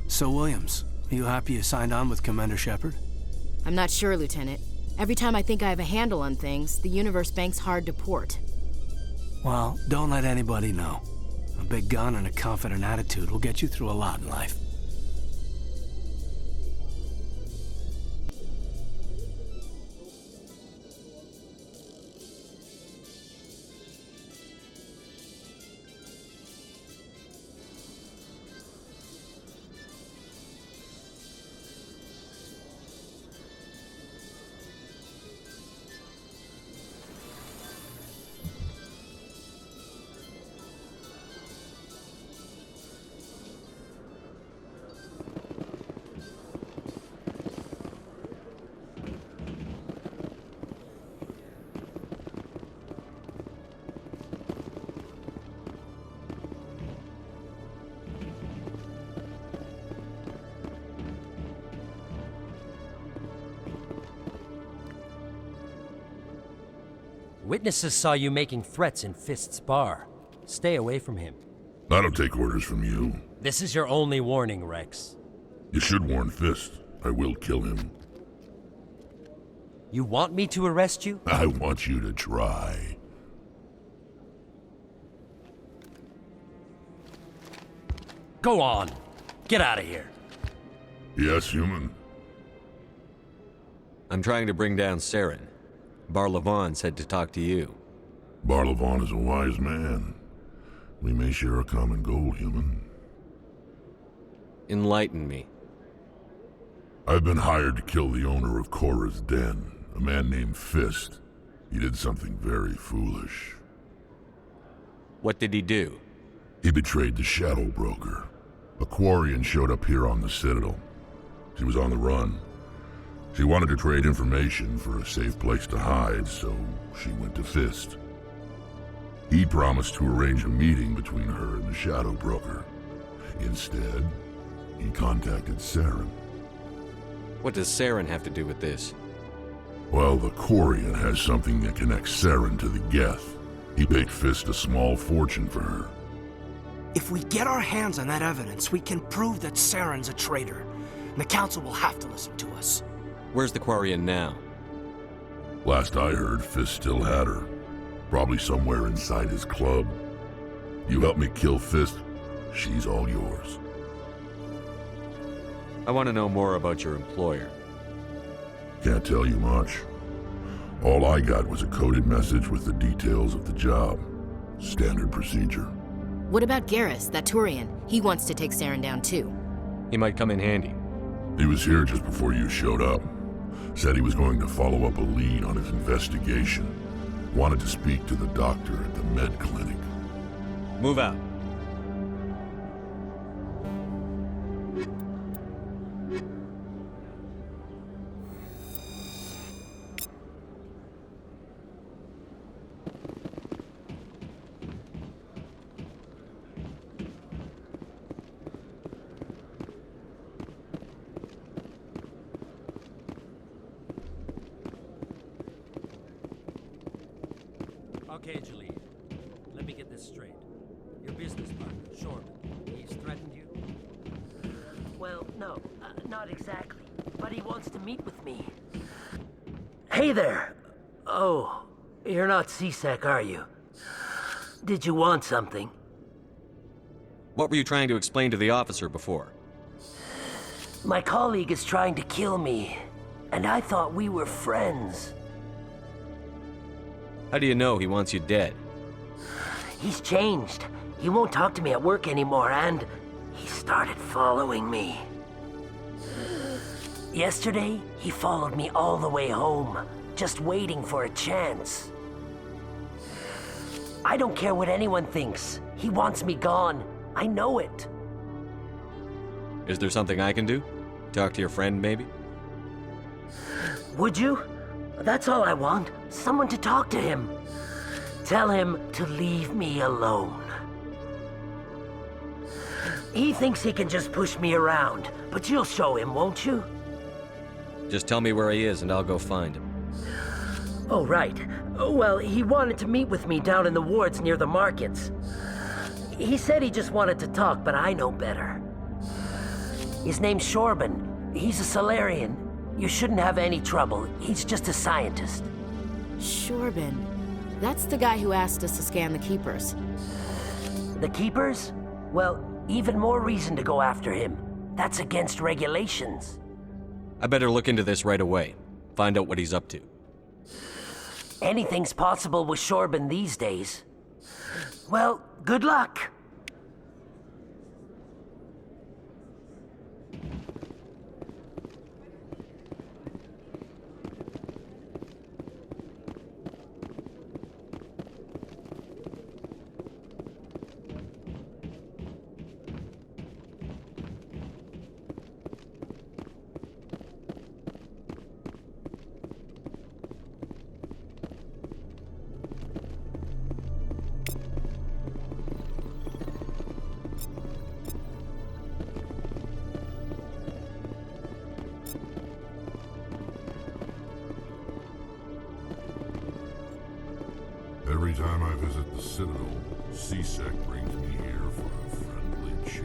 So, Williams, are you happy you signed on with Commander Shepard? I'm not sure, Lieutenant. Every time I think I have a handle on things, the Universe Bank's hard to port. Well, don't let anybody know. A big gun and a confident attitude will get you through a lot in life. Witnesses saw you making threats in Fist's bar. Stay away from him. I don't take orders from you. This is your only warning, Rex. You should warn Fist. I will kill him. You want me to arrest you? I want you to try. Go on. Get out of here. Yes, human. I'm trying to bring down Saren. Bar-Levon said to talk to you. Bar-Levon is a wise man. We may share a common goal, human. Enlighten me. I've been hired to kill the owner of Cora's Den, a man named Fist. He did something very foolish. What did he do? He betrayed the Shadow Broker. A Quarian showed up here on the Citadel. She was on the run. She wanted to trade information for a safe place to hide, so she went to Fist. He promised to arrange a meeting between her and the Shadow Broker. Instead, he contacted Saren. What does Saren have to do with this? Well, the Quarian has something that connects Saren to the Geth. He paid Fist a small fortune for her. If we get our hands on that evidence, we can prove that Saren's a traitor. And the Council will have to listen to us. Where's the Quarian now? Last I heard, Fist still had her. Probably somewhere inside his club. You help me kill Fist, she's all yours. I want to know more about your employer. Can't tell you much. All I got was a coded message with the details of the job. Standard procedure. What about Garrus, that Turian? He wants to take Saren down too. He might come in handy. He was here just before you showed up. Said he was going to follow up a lead on his investigation. Wanted to speak to the doctor at the med clinic. Move out. Okay, Jaleel. Let me get this straight. Your business partner, Shoreman, he's threatened you? Well, no, not exactly. But he wants to meet with me. Hey there! Oh, you're not C-Sec, are you? Did you want something? What were you trying to explain to the officer before? My colleague is trying to kill me, and I thought we were friends. How do you know he wants you dead? He's changed. He won't talk to me at work anymore, and he started following me. Yesterday, he followed me all the way home, just waiting for a chance. I don't care what anyone thinks. He wants me gone. I know it. Is there something I can do? Talk to your friend, maybe? Would you? That's all I want. Someone to talk to him. Tell him to leave me alone. He thinks he can just push me around, but you'll show him, won't you? Just tell me where he is and I'll go find him. Oh, right. Well, he wanted to meet with me down in the wards near the markets. He said he just wanted to talk, but I know better. His name's Shorban. He's a Solarian. You shouldn't have any trouble. He's just a scientist. Shorban. That's the guy who asked us to scan the Keepers. The Keepers? Well, even more reason to go after him. That's against regulations. I better look into this right away. Find out what he's up to. Anything's possible with Shorban these days. Well, good luck. Every time I visit the Citadel, C-Sec brings me here for a friendly chat.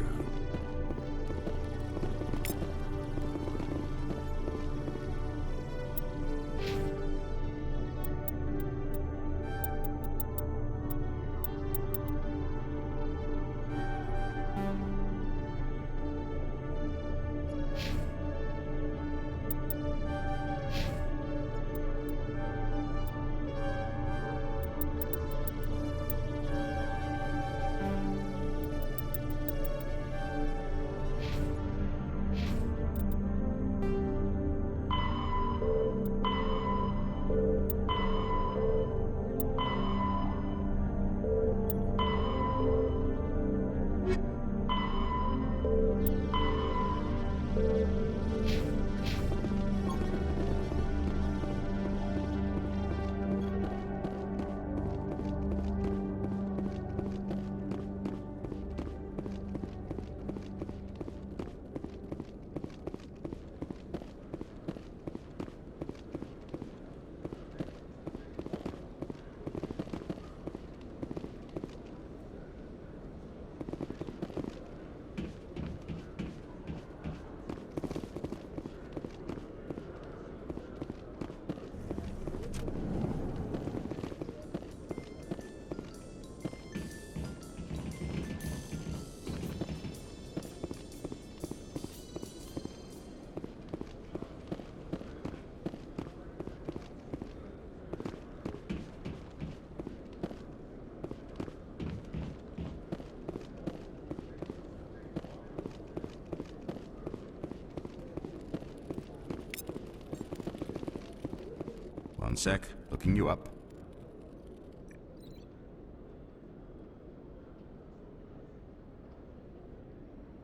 One sec, looking you up.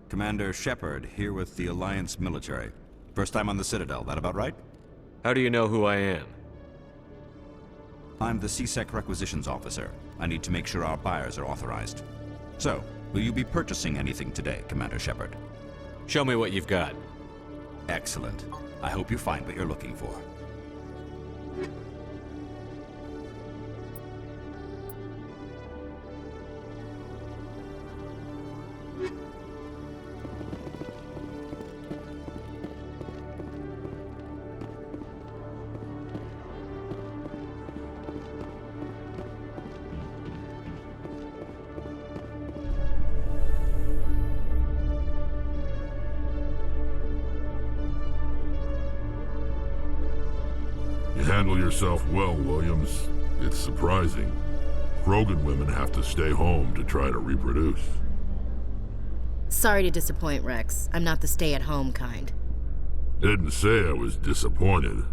Commander Shepard, here with the Alliance military. First time on the Citadel, that about right? How do you know who I am? I'm the C-Sec Requisitions Officer. I need to make sure our buyers are authorized. So, will you be purchasing anything today, Commander Shepard? Show me what you've got. Excellent. I hope you find what you're looking for. You handle yourself well, Williams. It's surprising. Krogan women have to stay home to try to reproduce. Sorry to disappoint, Rex. I'm not the stay-at-home kind. Didn't say I was disappointed.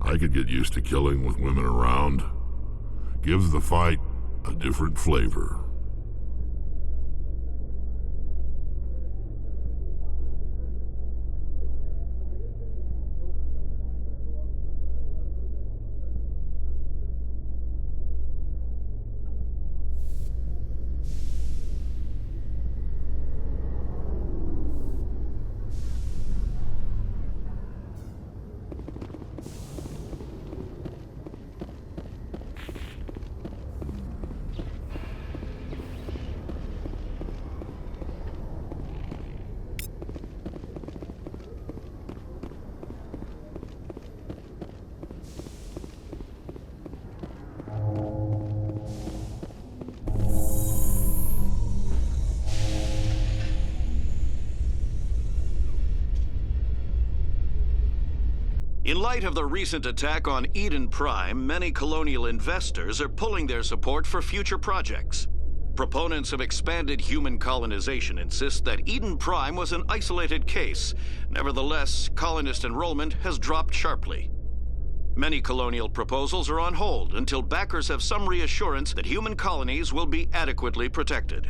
I could get used to killing with women around. Gives the fight a different flavor. In light of the recent attack on Eden Prime, many colonial investors are pulling their support for future projects. Proponents of expanded human colonization insist that Eden Prime was an isolated case. Nevertheless, colonist enrollment has dropped sharply. Many colonial proposals are on hold until backers have some reassurance that human colonies will be adequately protected.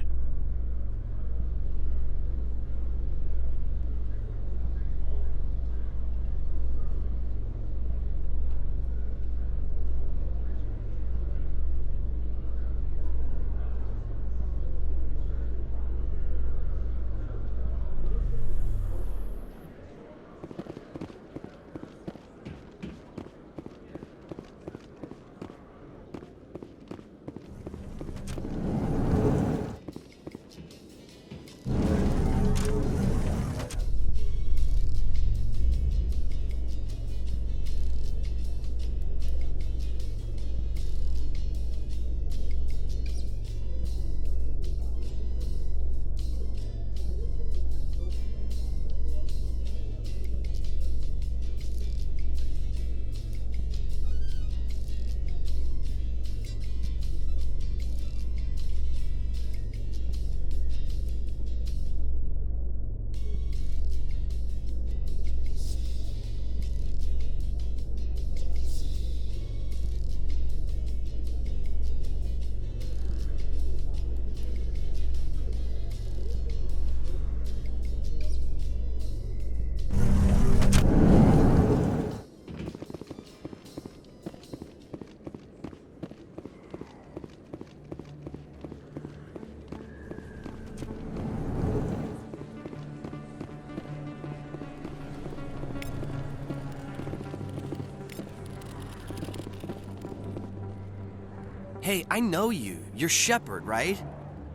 Hey, I know you. You're Shepard, right?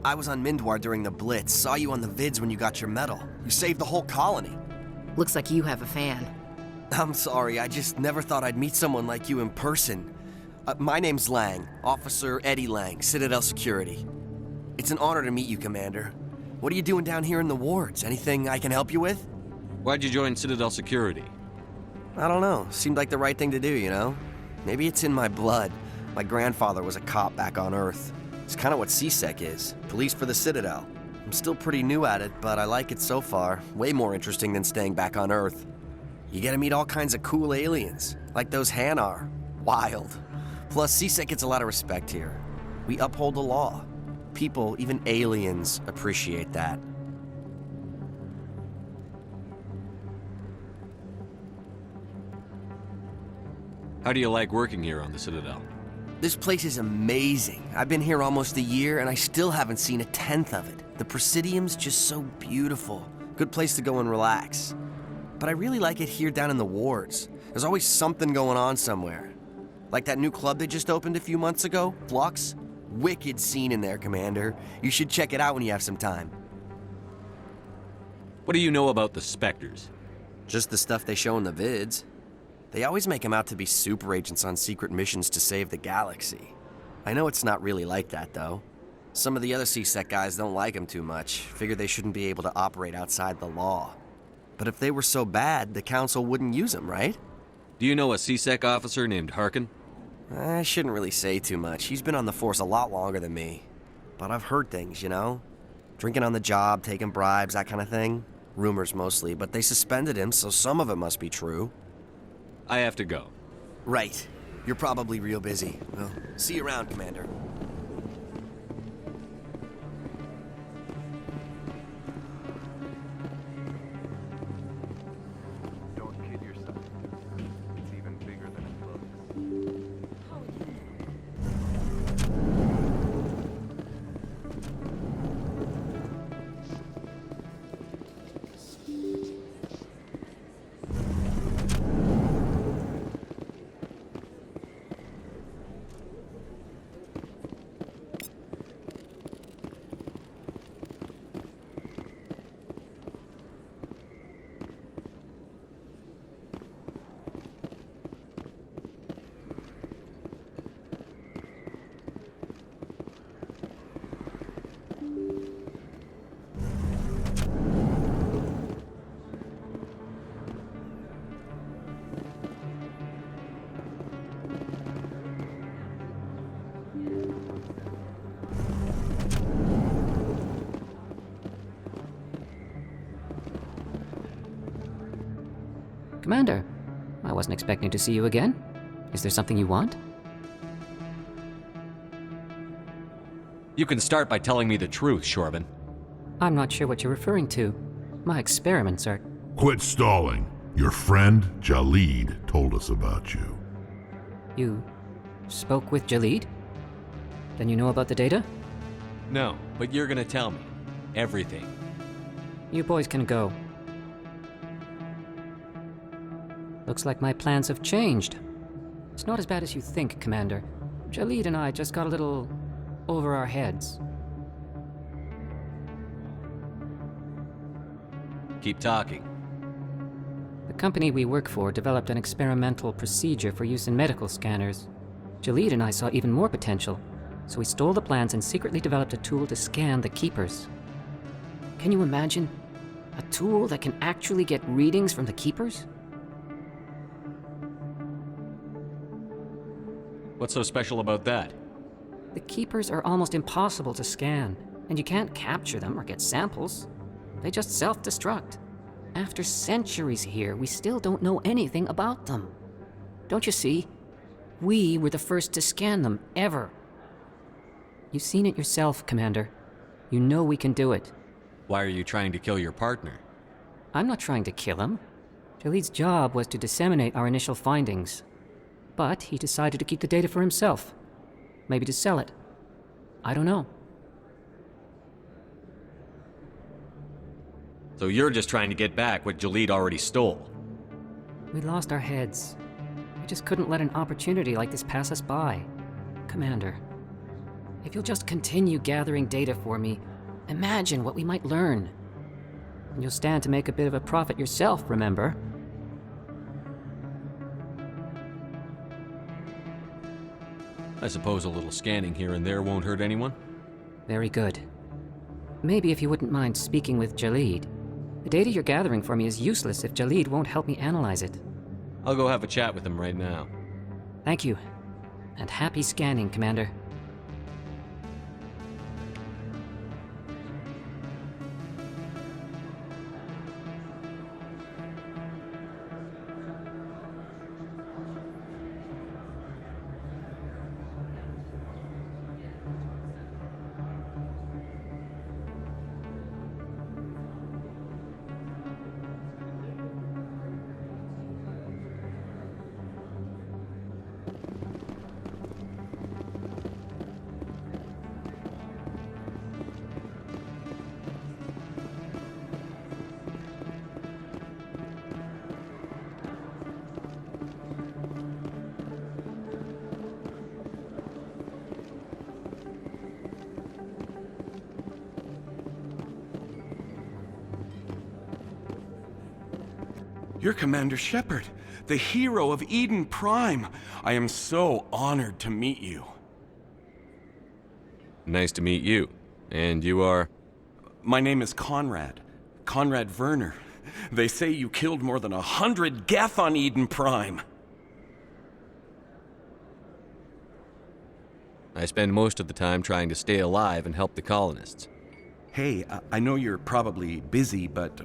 I was on Mindwar during the Blitz. Saw you on the vids when you got your medal. You saved the whole colony. Looks like you have a fan. I'm sorry, I just never thought I'd meet someone like you in person. My name's Lang, Officer Eddie Lang, Citadel Security. It's an honor to meet you, Commander. What are you doing down here in the wards? Anything I can help you with? Why'd you join Citadel Security? I don't know. Seemed like the right thing to do, you know? Maybe it's in my blood. My grandfather was a cop back on Earth. It's kind of what CSEC is. Police for the Citadel. I'm still pretty new at it, but I like it so far. Way more interesting than staying back on Earth. You get to meet all kinds of cool aliens, like those Hanar. Wild. Plus, CSEC gets a lot of respect here. We uphold the law. People, even aliens, appreciate that. How do you like working here on the Citadel? This place is amazing. I've been here almost a year, and I still haven't seen a tenth of it. The Presidium's just so beautiful. Good place to go and relax. But I really like it here down in the wards. There's always something going on somewhere. Like that new club they just opened a few months ago, Flux. Wicked scene in there, Commander. You should check it out when you have some time. What do you know about the Spectres? Just the stuff they show in the vids. They always make them out to be super agents on secret missions to save the galaxy. I know it's not really like that, though. Some of the other CSEC guys don't like them too much, figure they shouldn't be able to operate outside the law. But if they were so bad, the Council wouldn't use them, right? Do you know a CSEC officer named Harkin? I shouldn't really say too much. He's been on the force a lot longer than me. But I've heard things, you know? Drinking on the job, taking bribes, that kind of thing. Rumors mostly, but they suspended him, so some of it must be true. I have to go. Right. You're probably real busy. Well, see you around, Commander. Don't kid yourself. It's even bigger than it looks. Commander, I wasn't expecting to see you again. Is there something you want? You can start by telling me the truth, Shorban. I'm not sure what you're referring to. My experiments are... Quit stalling. Your friend, Jalid, told us about you. You spoke with Jalid? Then you know about the data? No, but you're gonna tell me. Everything. You boys can go. Looks like my plans have changed. It's not as bad as you think, Commander. Jalid and I just got a little over our heads. Keep talking. The company we work for developed an experimental procedure for use in medical scanners. Jalid and I saw even more potential, so we stole the plans and secretly developed a tool to scan the Keepers. Can you imagine? A tool that can actually get readings from the Keepers? What's so special about that? The Keepers are almost impossible to scan, and you can't capture them or get samples. They just self-destruct. After centuries here, we still don't know anything about them. Don't you see? We were the first to scan them, ever. You've seen it yourself, Commander. You know we can do it. Why are you trying to kill your partner? I'm not trying to kill him. Jalid's job was to disseminate our initial findings. But he decided to keep the data for himself. Maybe to sell it. I don't know. So you're just trying to get back what Jalid already stole? We lost our heads. We just couldn't let an opportunity like this pass us by. Commander, if you'll just continue gathering data for me, imagine what we might learn. And you'll stand to make a bit of a profit yourself, remember? I suppose a little scanning here and there won't hurt anyone? Very good. Maybe if you wouldn't mind speaking with Jalid. The data you're gathering for me is useless if Jalid won't help me analyze it. I'll go have a chat with him right now. Thank you. And happy scanning, Commander. You're Commander Shepard, the hero of Eden Prime. I am so honored to meet you. Nice to meet you. And you are? My name is Conrad. Conrad Werner. They say you killed more than 100 Geth on Eden Prime. I spend most of the time trying to stay alive and help the colonists. Hey, I know you're probably busy, but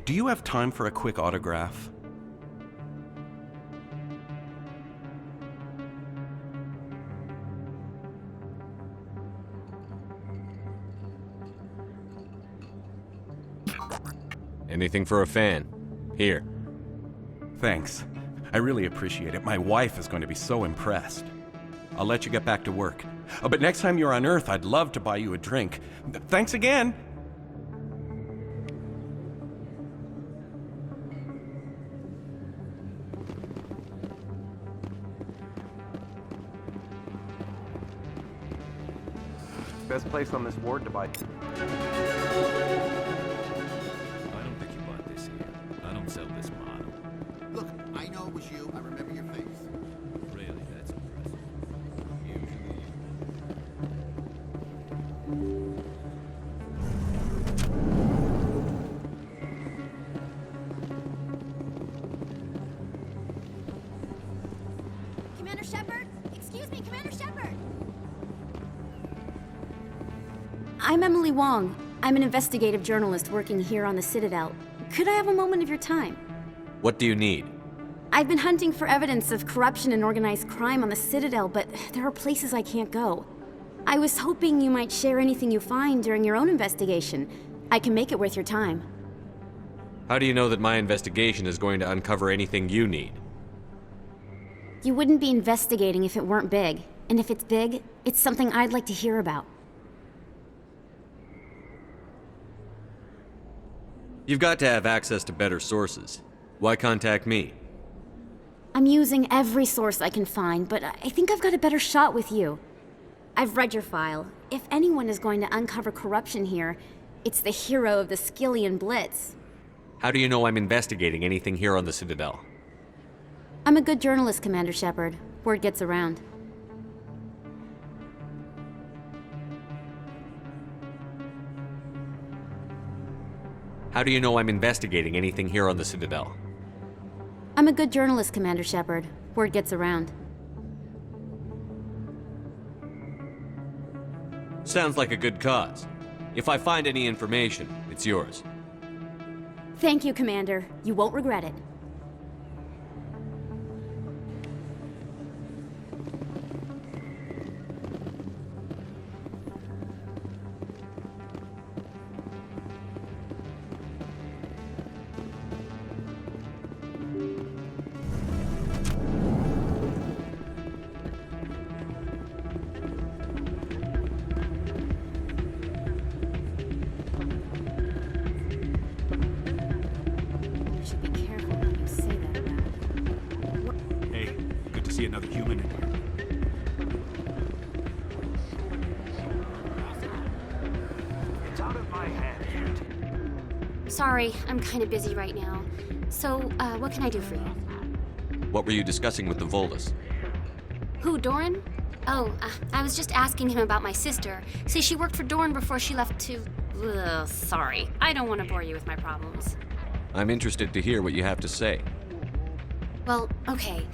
do you have time for a quick autograph? Anything for a fan. Here. Thanks. I really appreciate it. My wife is going to be so impressed. I'll let you get back to work. But next time you're on Earth, I'd love to buy you a drink. Thanks again! Best place on this ward to buy. I don't think you bought this here. I don't sell this model. Look, I know it was you. I remember your face. Really, that's impressive. Usually... Commander Shepard? Excuse me, Commander Shepard! I'm Emily Wong. I'm an investigative journalist working here on the Citadel. Could I have a moment of your time? What do you need? I've been hunting for evidence of corruption and organized crime on the Citadel, but there are places I can't go. I was hoping you might share anything you find during your own investigation. I can make it worth your time. How do you know that my investigation is going to uncover anything you need? You wouldn't be investigating if it weren't big. And if it's big, it's something I'd like to hear about. You've got to have access to better sources. Why contact me? I'm using every source I can find, but I think I've got a better shot with you. I've read your file. If anyone is going to uncover corruption here, it's the hero of the Skillian Blitz. How do you know I'm investigating anything here on the Citadel? I'm a good journalist, Commander Shepard. Word gets around. How do you know I'm investigating anything here on the Citadel? I'm a good journalist, Commander Shepard. Word gets around. Sounds like a good cause. If I find any information, it's yours. Thank you, Commander. You won't regret it. See another human in here. It's out of my hands. Sorry, I'm kind of busy right now. So, what can I do for you? What were you discussing with the Volus? Who, Doran? Oh, I was just asking him about my sister. See, she worked for Doran before she left to... Ugh, sorry. I don't want to bore you with my problems. I'm interested to hear what you have to say. Well, okay.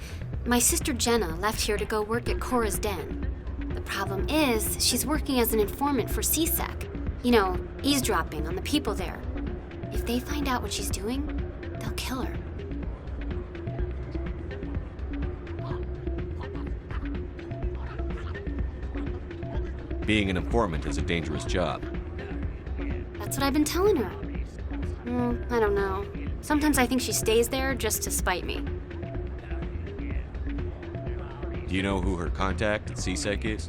My sister Jenna left here to go work at Cora's Den. The problem is, she's working as an informant for CSEC. You know, eavesdropping on the people there. If they find out what she's doing, they'll kill her. Being an informant is a dangerous job. That's what I've been telling her. I don't know. Sometimes I think she stays there just to spite me. Do you know who her contact at CSEC is?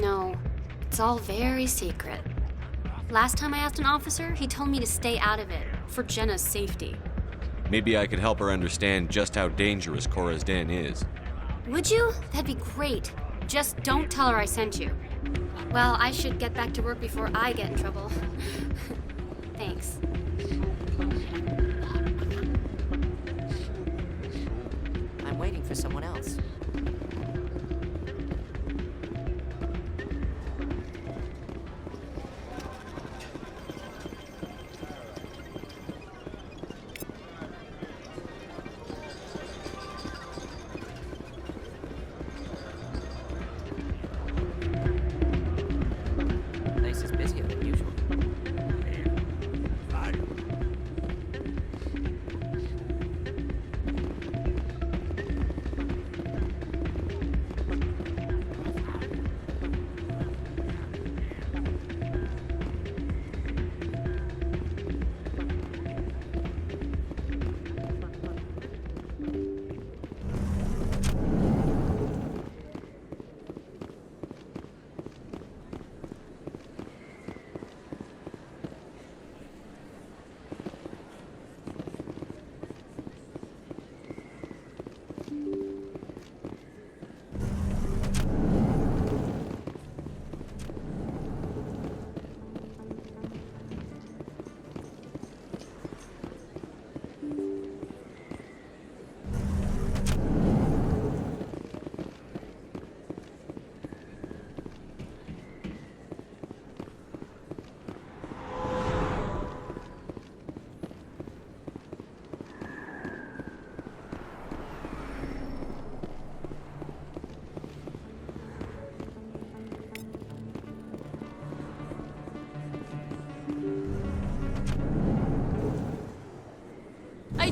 No, it's all very secret. Last time I asked an officer, he told me to stay out of it, for Jenna's safety. Maybe I could help her understand just how dangerous Cora's Den is. Would you? That'd be great. Just don't tell her I sent you. Well, I should get back to work before I get in trouble. Thanks. I'm waiting for someone else.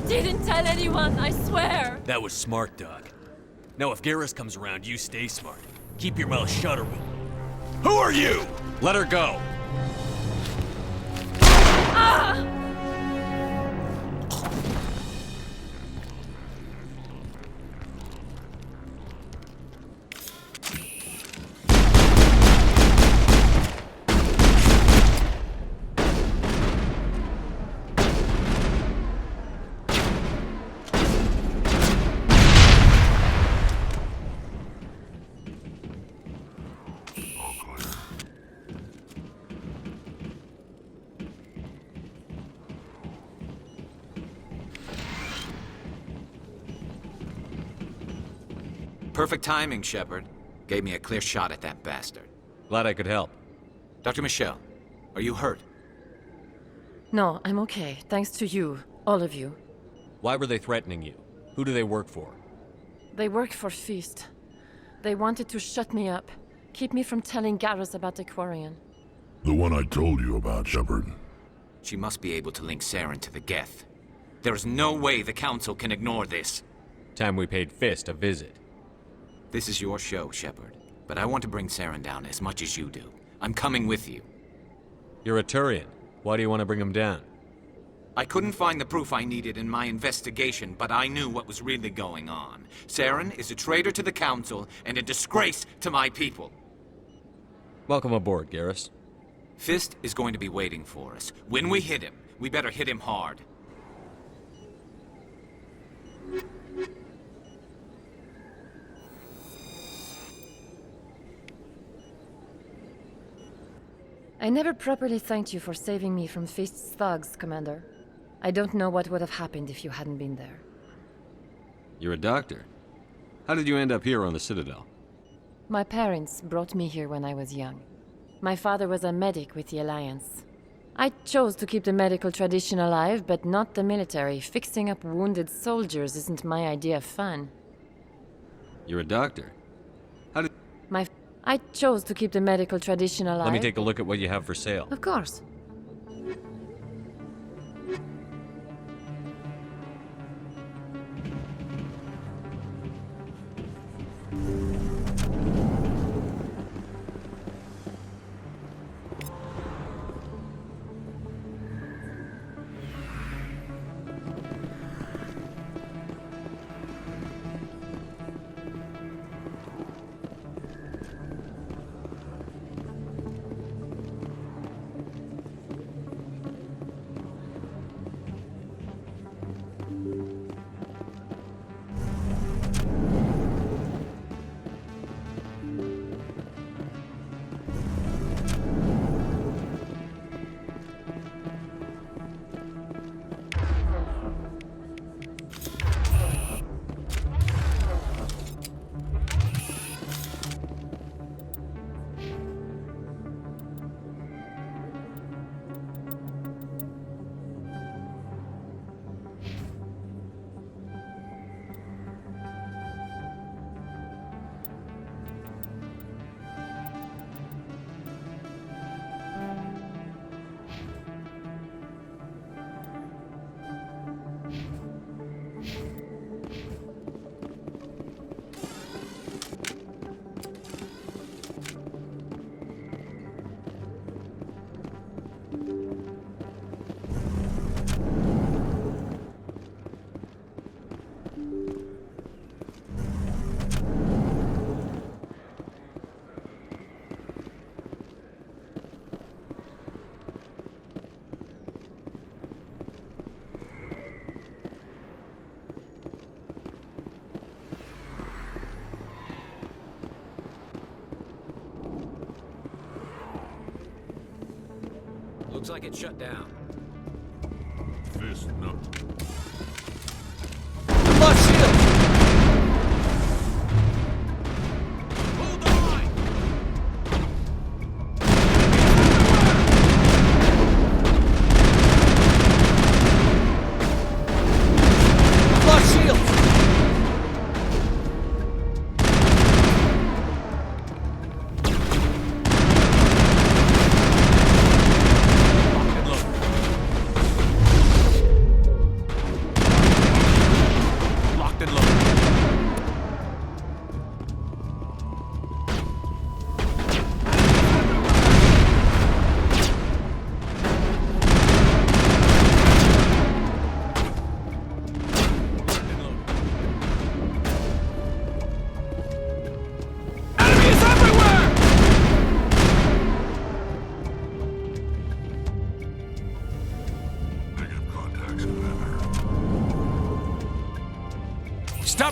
didn't tell anyone, I swear. That was smart, Doug. Now if Garrus comes around, you stay smart. Keep your mouth shut or we'll... Who are you? Let her go. Ah! Perfect timing, Shepard. Gave me a clear shot at that bastard. Glad I could help. Dr. Michelle, are you hurt? No, I'm okay. Thanks to you. All of you. Why were they threatening you? Who do they work for? They work for Feast. They wanted to shut me up. Keep me from telling Garrus about the Quarian. The one I told you about, Shepard. She must be able to link Saren to the Geth. There is no way the Council can ignore this. Time we paid Fist a visit. This is your show, Shepard. But I want to bring Saren down as much as you do. I'm coming with you. You're a Turian. Why do you want to bring him down? I couldn't find the proof I needed in my investigation, but I knew what was really going on. Saren is a traitor to the Council and a disgrace to my people. Welcome aboard, Garrus. Fist is going to be waiting for us. When we hit him, we better hit him hard. I never properly thanked you for saving me from Feast's thugs, Commander. I don't know what would have happened if you hadn't been there. You're a doctor. How did you end up here on the Citadel? My parents brought me here when I was young. My father was a medic with the Alliance. I chose to keep the medical tradition alive, but not the military. Fixing up wounded soldiers isn't my idea of fun. You're a doctor. How did... I chose to keep the medical tradition alive. Let me take a look at what you have for sale. Of course. Looks like it's shut down. Fist, no. Lost shield!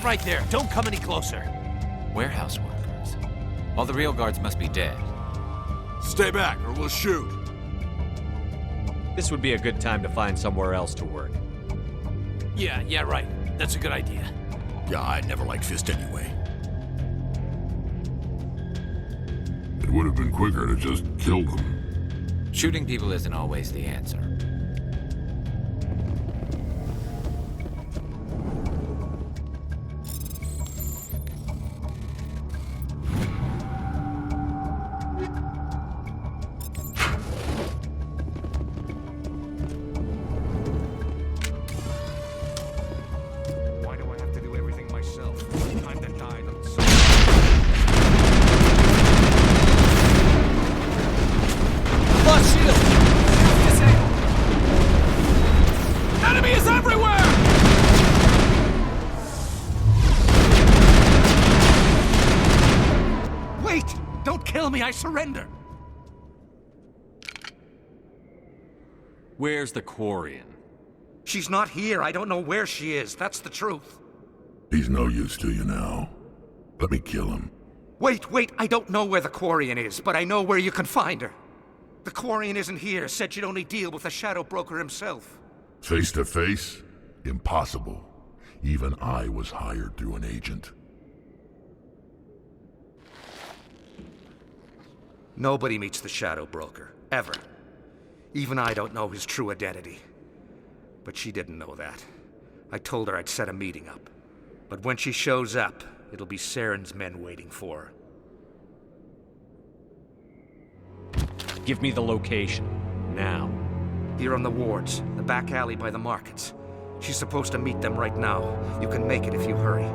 right there. Don't come any closer. Warehouse workers. All the real guards must be dead. Stay back, or we'll shoot. This would be a good time to find somewhere else to work. Yeah, right. That's a good idea. Yeah, I never liked Fist anyway. It would have been quicker to just kill them. Shooting people isn't always the answer. Why do I have to do everything myself? I'm the guy that's so... Lost shield! Disabled! Enemy is everywhere! Wait! Don't kill me, I surrender! Where's the Quarian? She's not here. I don't know where she is. That's the truth. He's no use to you now. Let me kill him. Wait. I don't know where the Quarian is, but I know where you can find her. The Quarian isn't here. Said she'd only deal with the Shadow Broker himself. Face to face? Impossible. Even I was hired through an agent. Nobody meets the Shadow Broker. Ever. Even I don't know his true identity. But she didn't know that. I told her I'd set a meeting up. But when she shows up, it'll be Saren's men waiting for her. Give me the location. Now. Here on the wards, the back alley by the markets. She's supposed to meet them right now. You can make it if you hurry.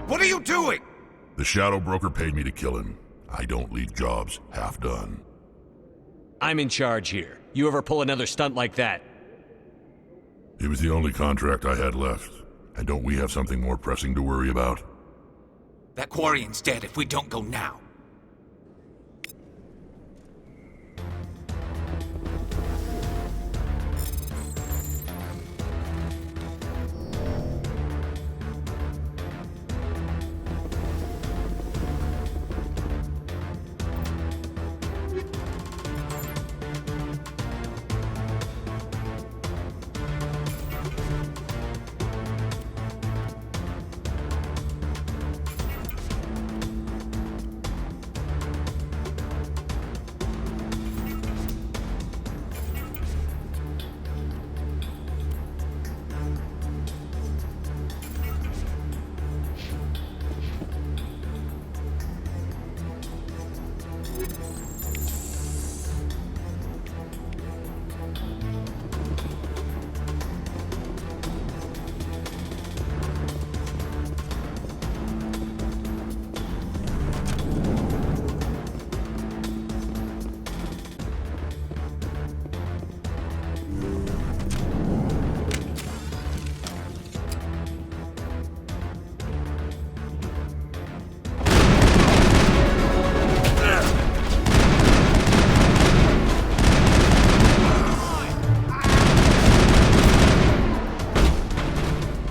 What are you doing? The Shadow Broker paid me to kill him. I don't leave jobs half done. I'm in charge here. You ever pull another stunt like that? It was the only contract I had left. And don't we have something more pressing to worry about? That Quarian's dead if we don't go now.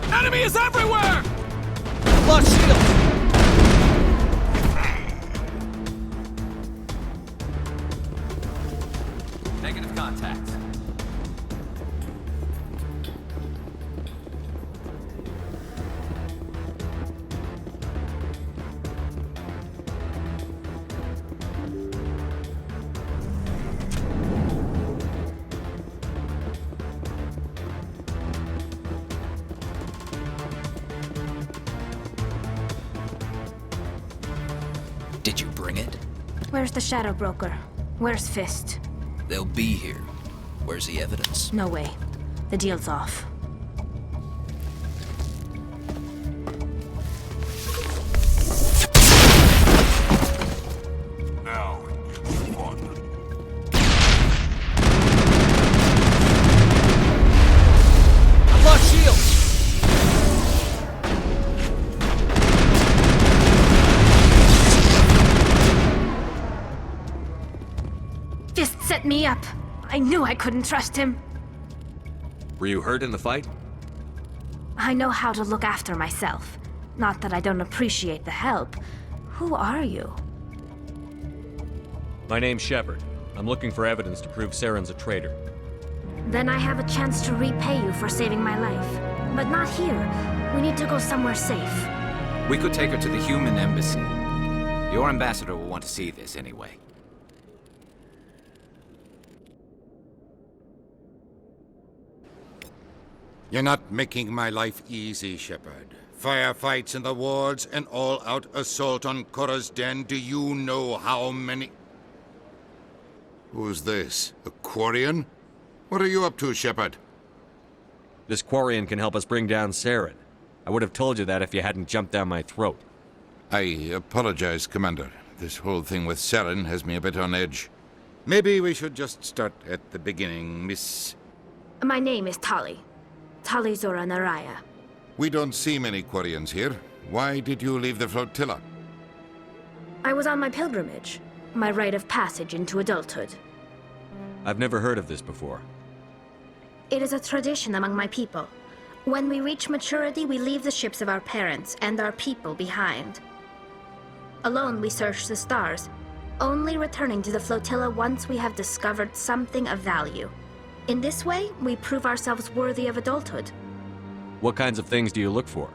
Enemy is everywhere! Lost shield! Negative contact. Did you bring it? Where's the Shadow Broker? Where's Fist? They'll be here. Where's the evidence? No way. The deal's off. Now it's fun. I've lost shield! Fist set me up. I knew I couldn't trust him. Were you hurt in the fight? I know how to look after myself. Not that I don't appreciate the help. Who are you? My name's Shepard. I'm looking for evidence to prove Saren's a traitor. Then I have a chance to repay you for saving my life. But not here. We need to go somewhere safe. We could take her to the human embassy. Your ambassador will want to see this anyway. You're not making my life easy, Shepard. Firefights in the wards, an all-out assault on Korra's den. Do you know how many... Who's this? A Quarian? What are you up to, Shepard? This Quarian can help us bring down Saren. I would have told you that if you hadn't jumped down my throat. I apologize, Commander. This whole thing with Saren has me a bit on edge. Maybe we should just start at the beginning, Miss... My name is Tali. Tali Zora Naraya. We don't see many Quarians here. Why did you leave the flotilla? I was on my pilgrimage. My rite of passage into adulthood. I've never heard of this before. It is a tradition among my people. When we reach maturity, we leave the ships of our parents and our people behind. Alone, we search the stars, only returning to the flotilla once we have discovered something of value. In this way, we prove ourselves worthy of adulthood. What kinds of things do you look for?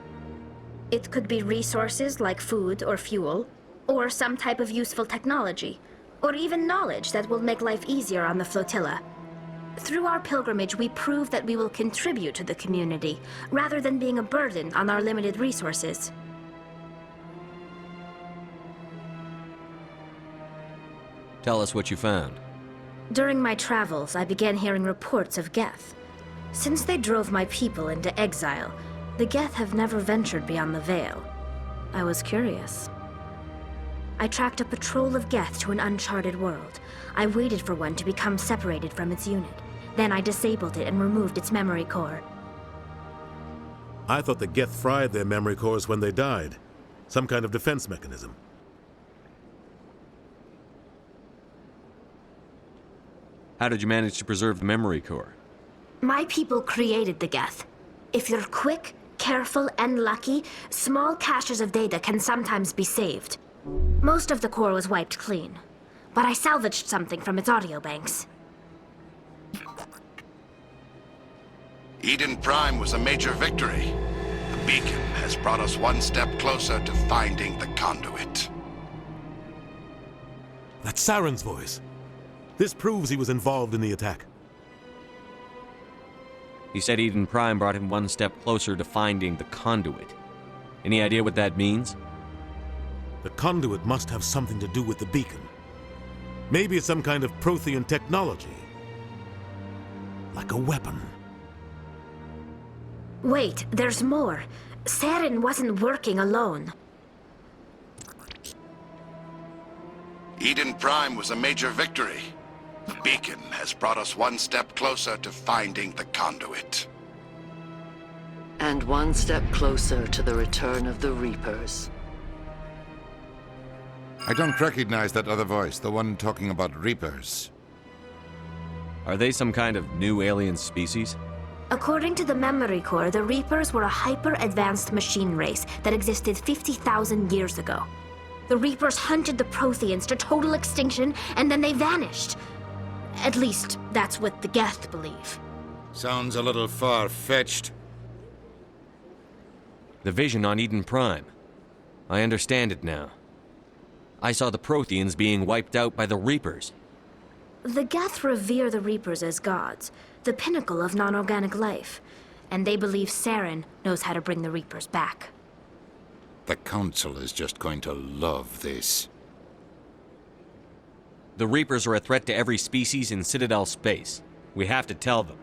It could be resources like food or fuel, or some type of useful technology, or even knowledge that will make life easier on the flotilla. Through our pilgrimage, we prove that we will contribute to the community, rather than being a burden on our limited resources. Tell us what you found. During my travels, I began hearing reports of Geth. Since they drove my people into exile, the Geth have never ventured beyond the Veil. I was curious. I tracked a patrol of Geth to an uncharted world. I waited for one to become separated from its unit. Then I disabled it and removed its memory core. I thought the Geth fried their memory cores when they died. Some kind of defense mechanism. How did you manage to preserve the memory core? My people created the Geth. If you're quick, careful, and lucky, small caches of data can sometimes be saved. Most of the core was wiped clean, but I salvaged something from its audio banks. Eden Prime was a major victory. The beacon has brought us one step closer to finding the conduit. That's Saren's voice. This proves he was involved in the attack. He said Eden Prime brought him one step closer to finding the conduit. Any idea what that means? The conduit must have something to do with the beacon. Maybe it's some kind of Prothean technology. Like a weapon. Wait, there's more. Saren wasn't working alone. Eden Prime was a major victory. The beacon has brought us one step closer to finding the conduit. And one step closer to the return of the Reapers. I don't recognize that other voice, the one talking about Reapers. Are they some kind of new alien species? According to the memory core, the Reapers were a hyper-advanced machine race that existed 50,000 years ago. The Reapers hunted the Protheans to total extinction, and then they vanished. At least, that's what the Geth believe. Sounds a little far-fetched. The vision on Eden Prime. I understand it now. I saw the Protheans being wiped out by the Reapers. The Geth revere the Reapers as gods, the pinnacle of non-organic life, and they believe Saren knows how to bring the Reapers back. The Council is just going to love this. The Reapers are a threat to every species in Citadel space. We have to tell them.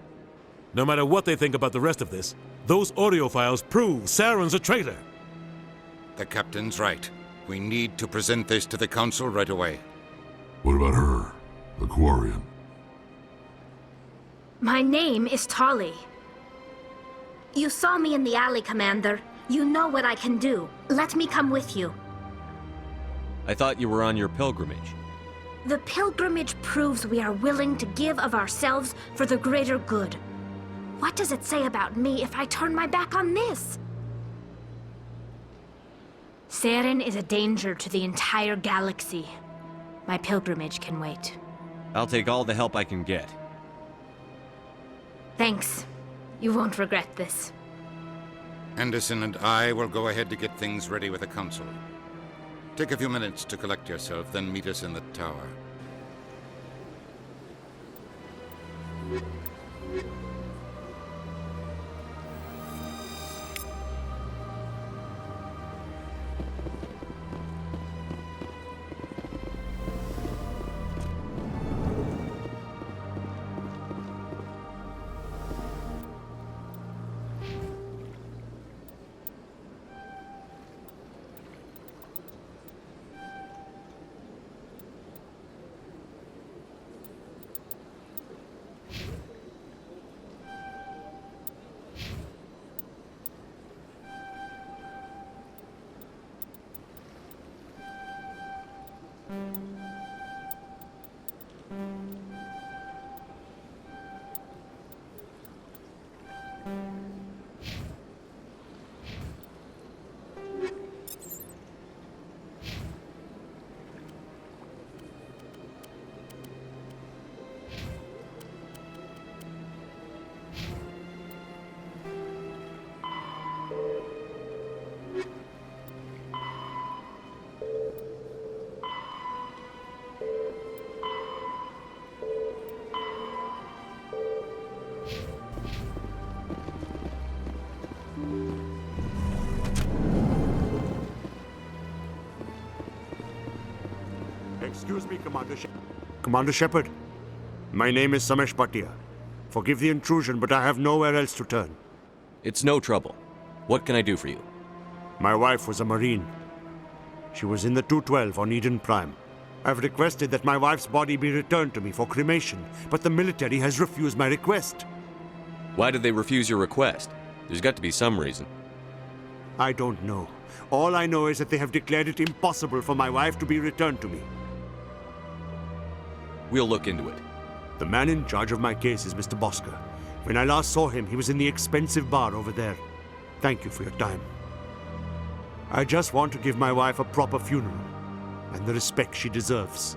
No matter what they think about the rest of this, those audio files prove Saren's a traitor. The Captain's right. We need to present this to the Council right away. What about her? The Quarian? My name is Tali. You saw me in the alley, Commander. You know what I can do. Let me come with you. I thought you were on your pilgrimage. The pilgrimage proves we are willing to give of ourselves for the greater good. What does it say about me if I turn my back on this? Saren is a danger to the entire galaxy. My pilgrimage can wait. I'll take all the help I can get. Thanks. You won't regret this. Anderson and I will go ahead to get things ready with the Council. Take a few minutes to collect yourself, then meet us in the tower. Excuse me, Commander Shepard. My name is Samesh Bhatia. Forgive the intrusion, but I have nowhere else to turn. It's no trouble. What can I do for you? My wife was a Marine. She was in the 212 on Eden Prime. I've requested that my wife's body be returned to me for cremation, but the military has refused my request. Why did they refuse your request? There's got to be some reason. I don't know. All I know is that they have declared it impossible for my wife to be returned to me. We'll look into it. The man in charge of my case is Mr. Bosker. When I last saw him, he was in the expensive bar over there. Thank you for your time. I just want to give my wife a proper funeral and the respect she deserves.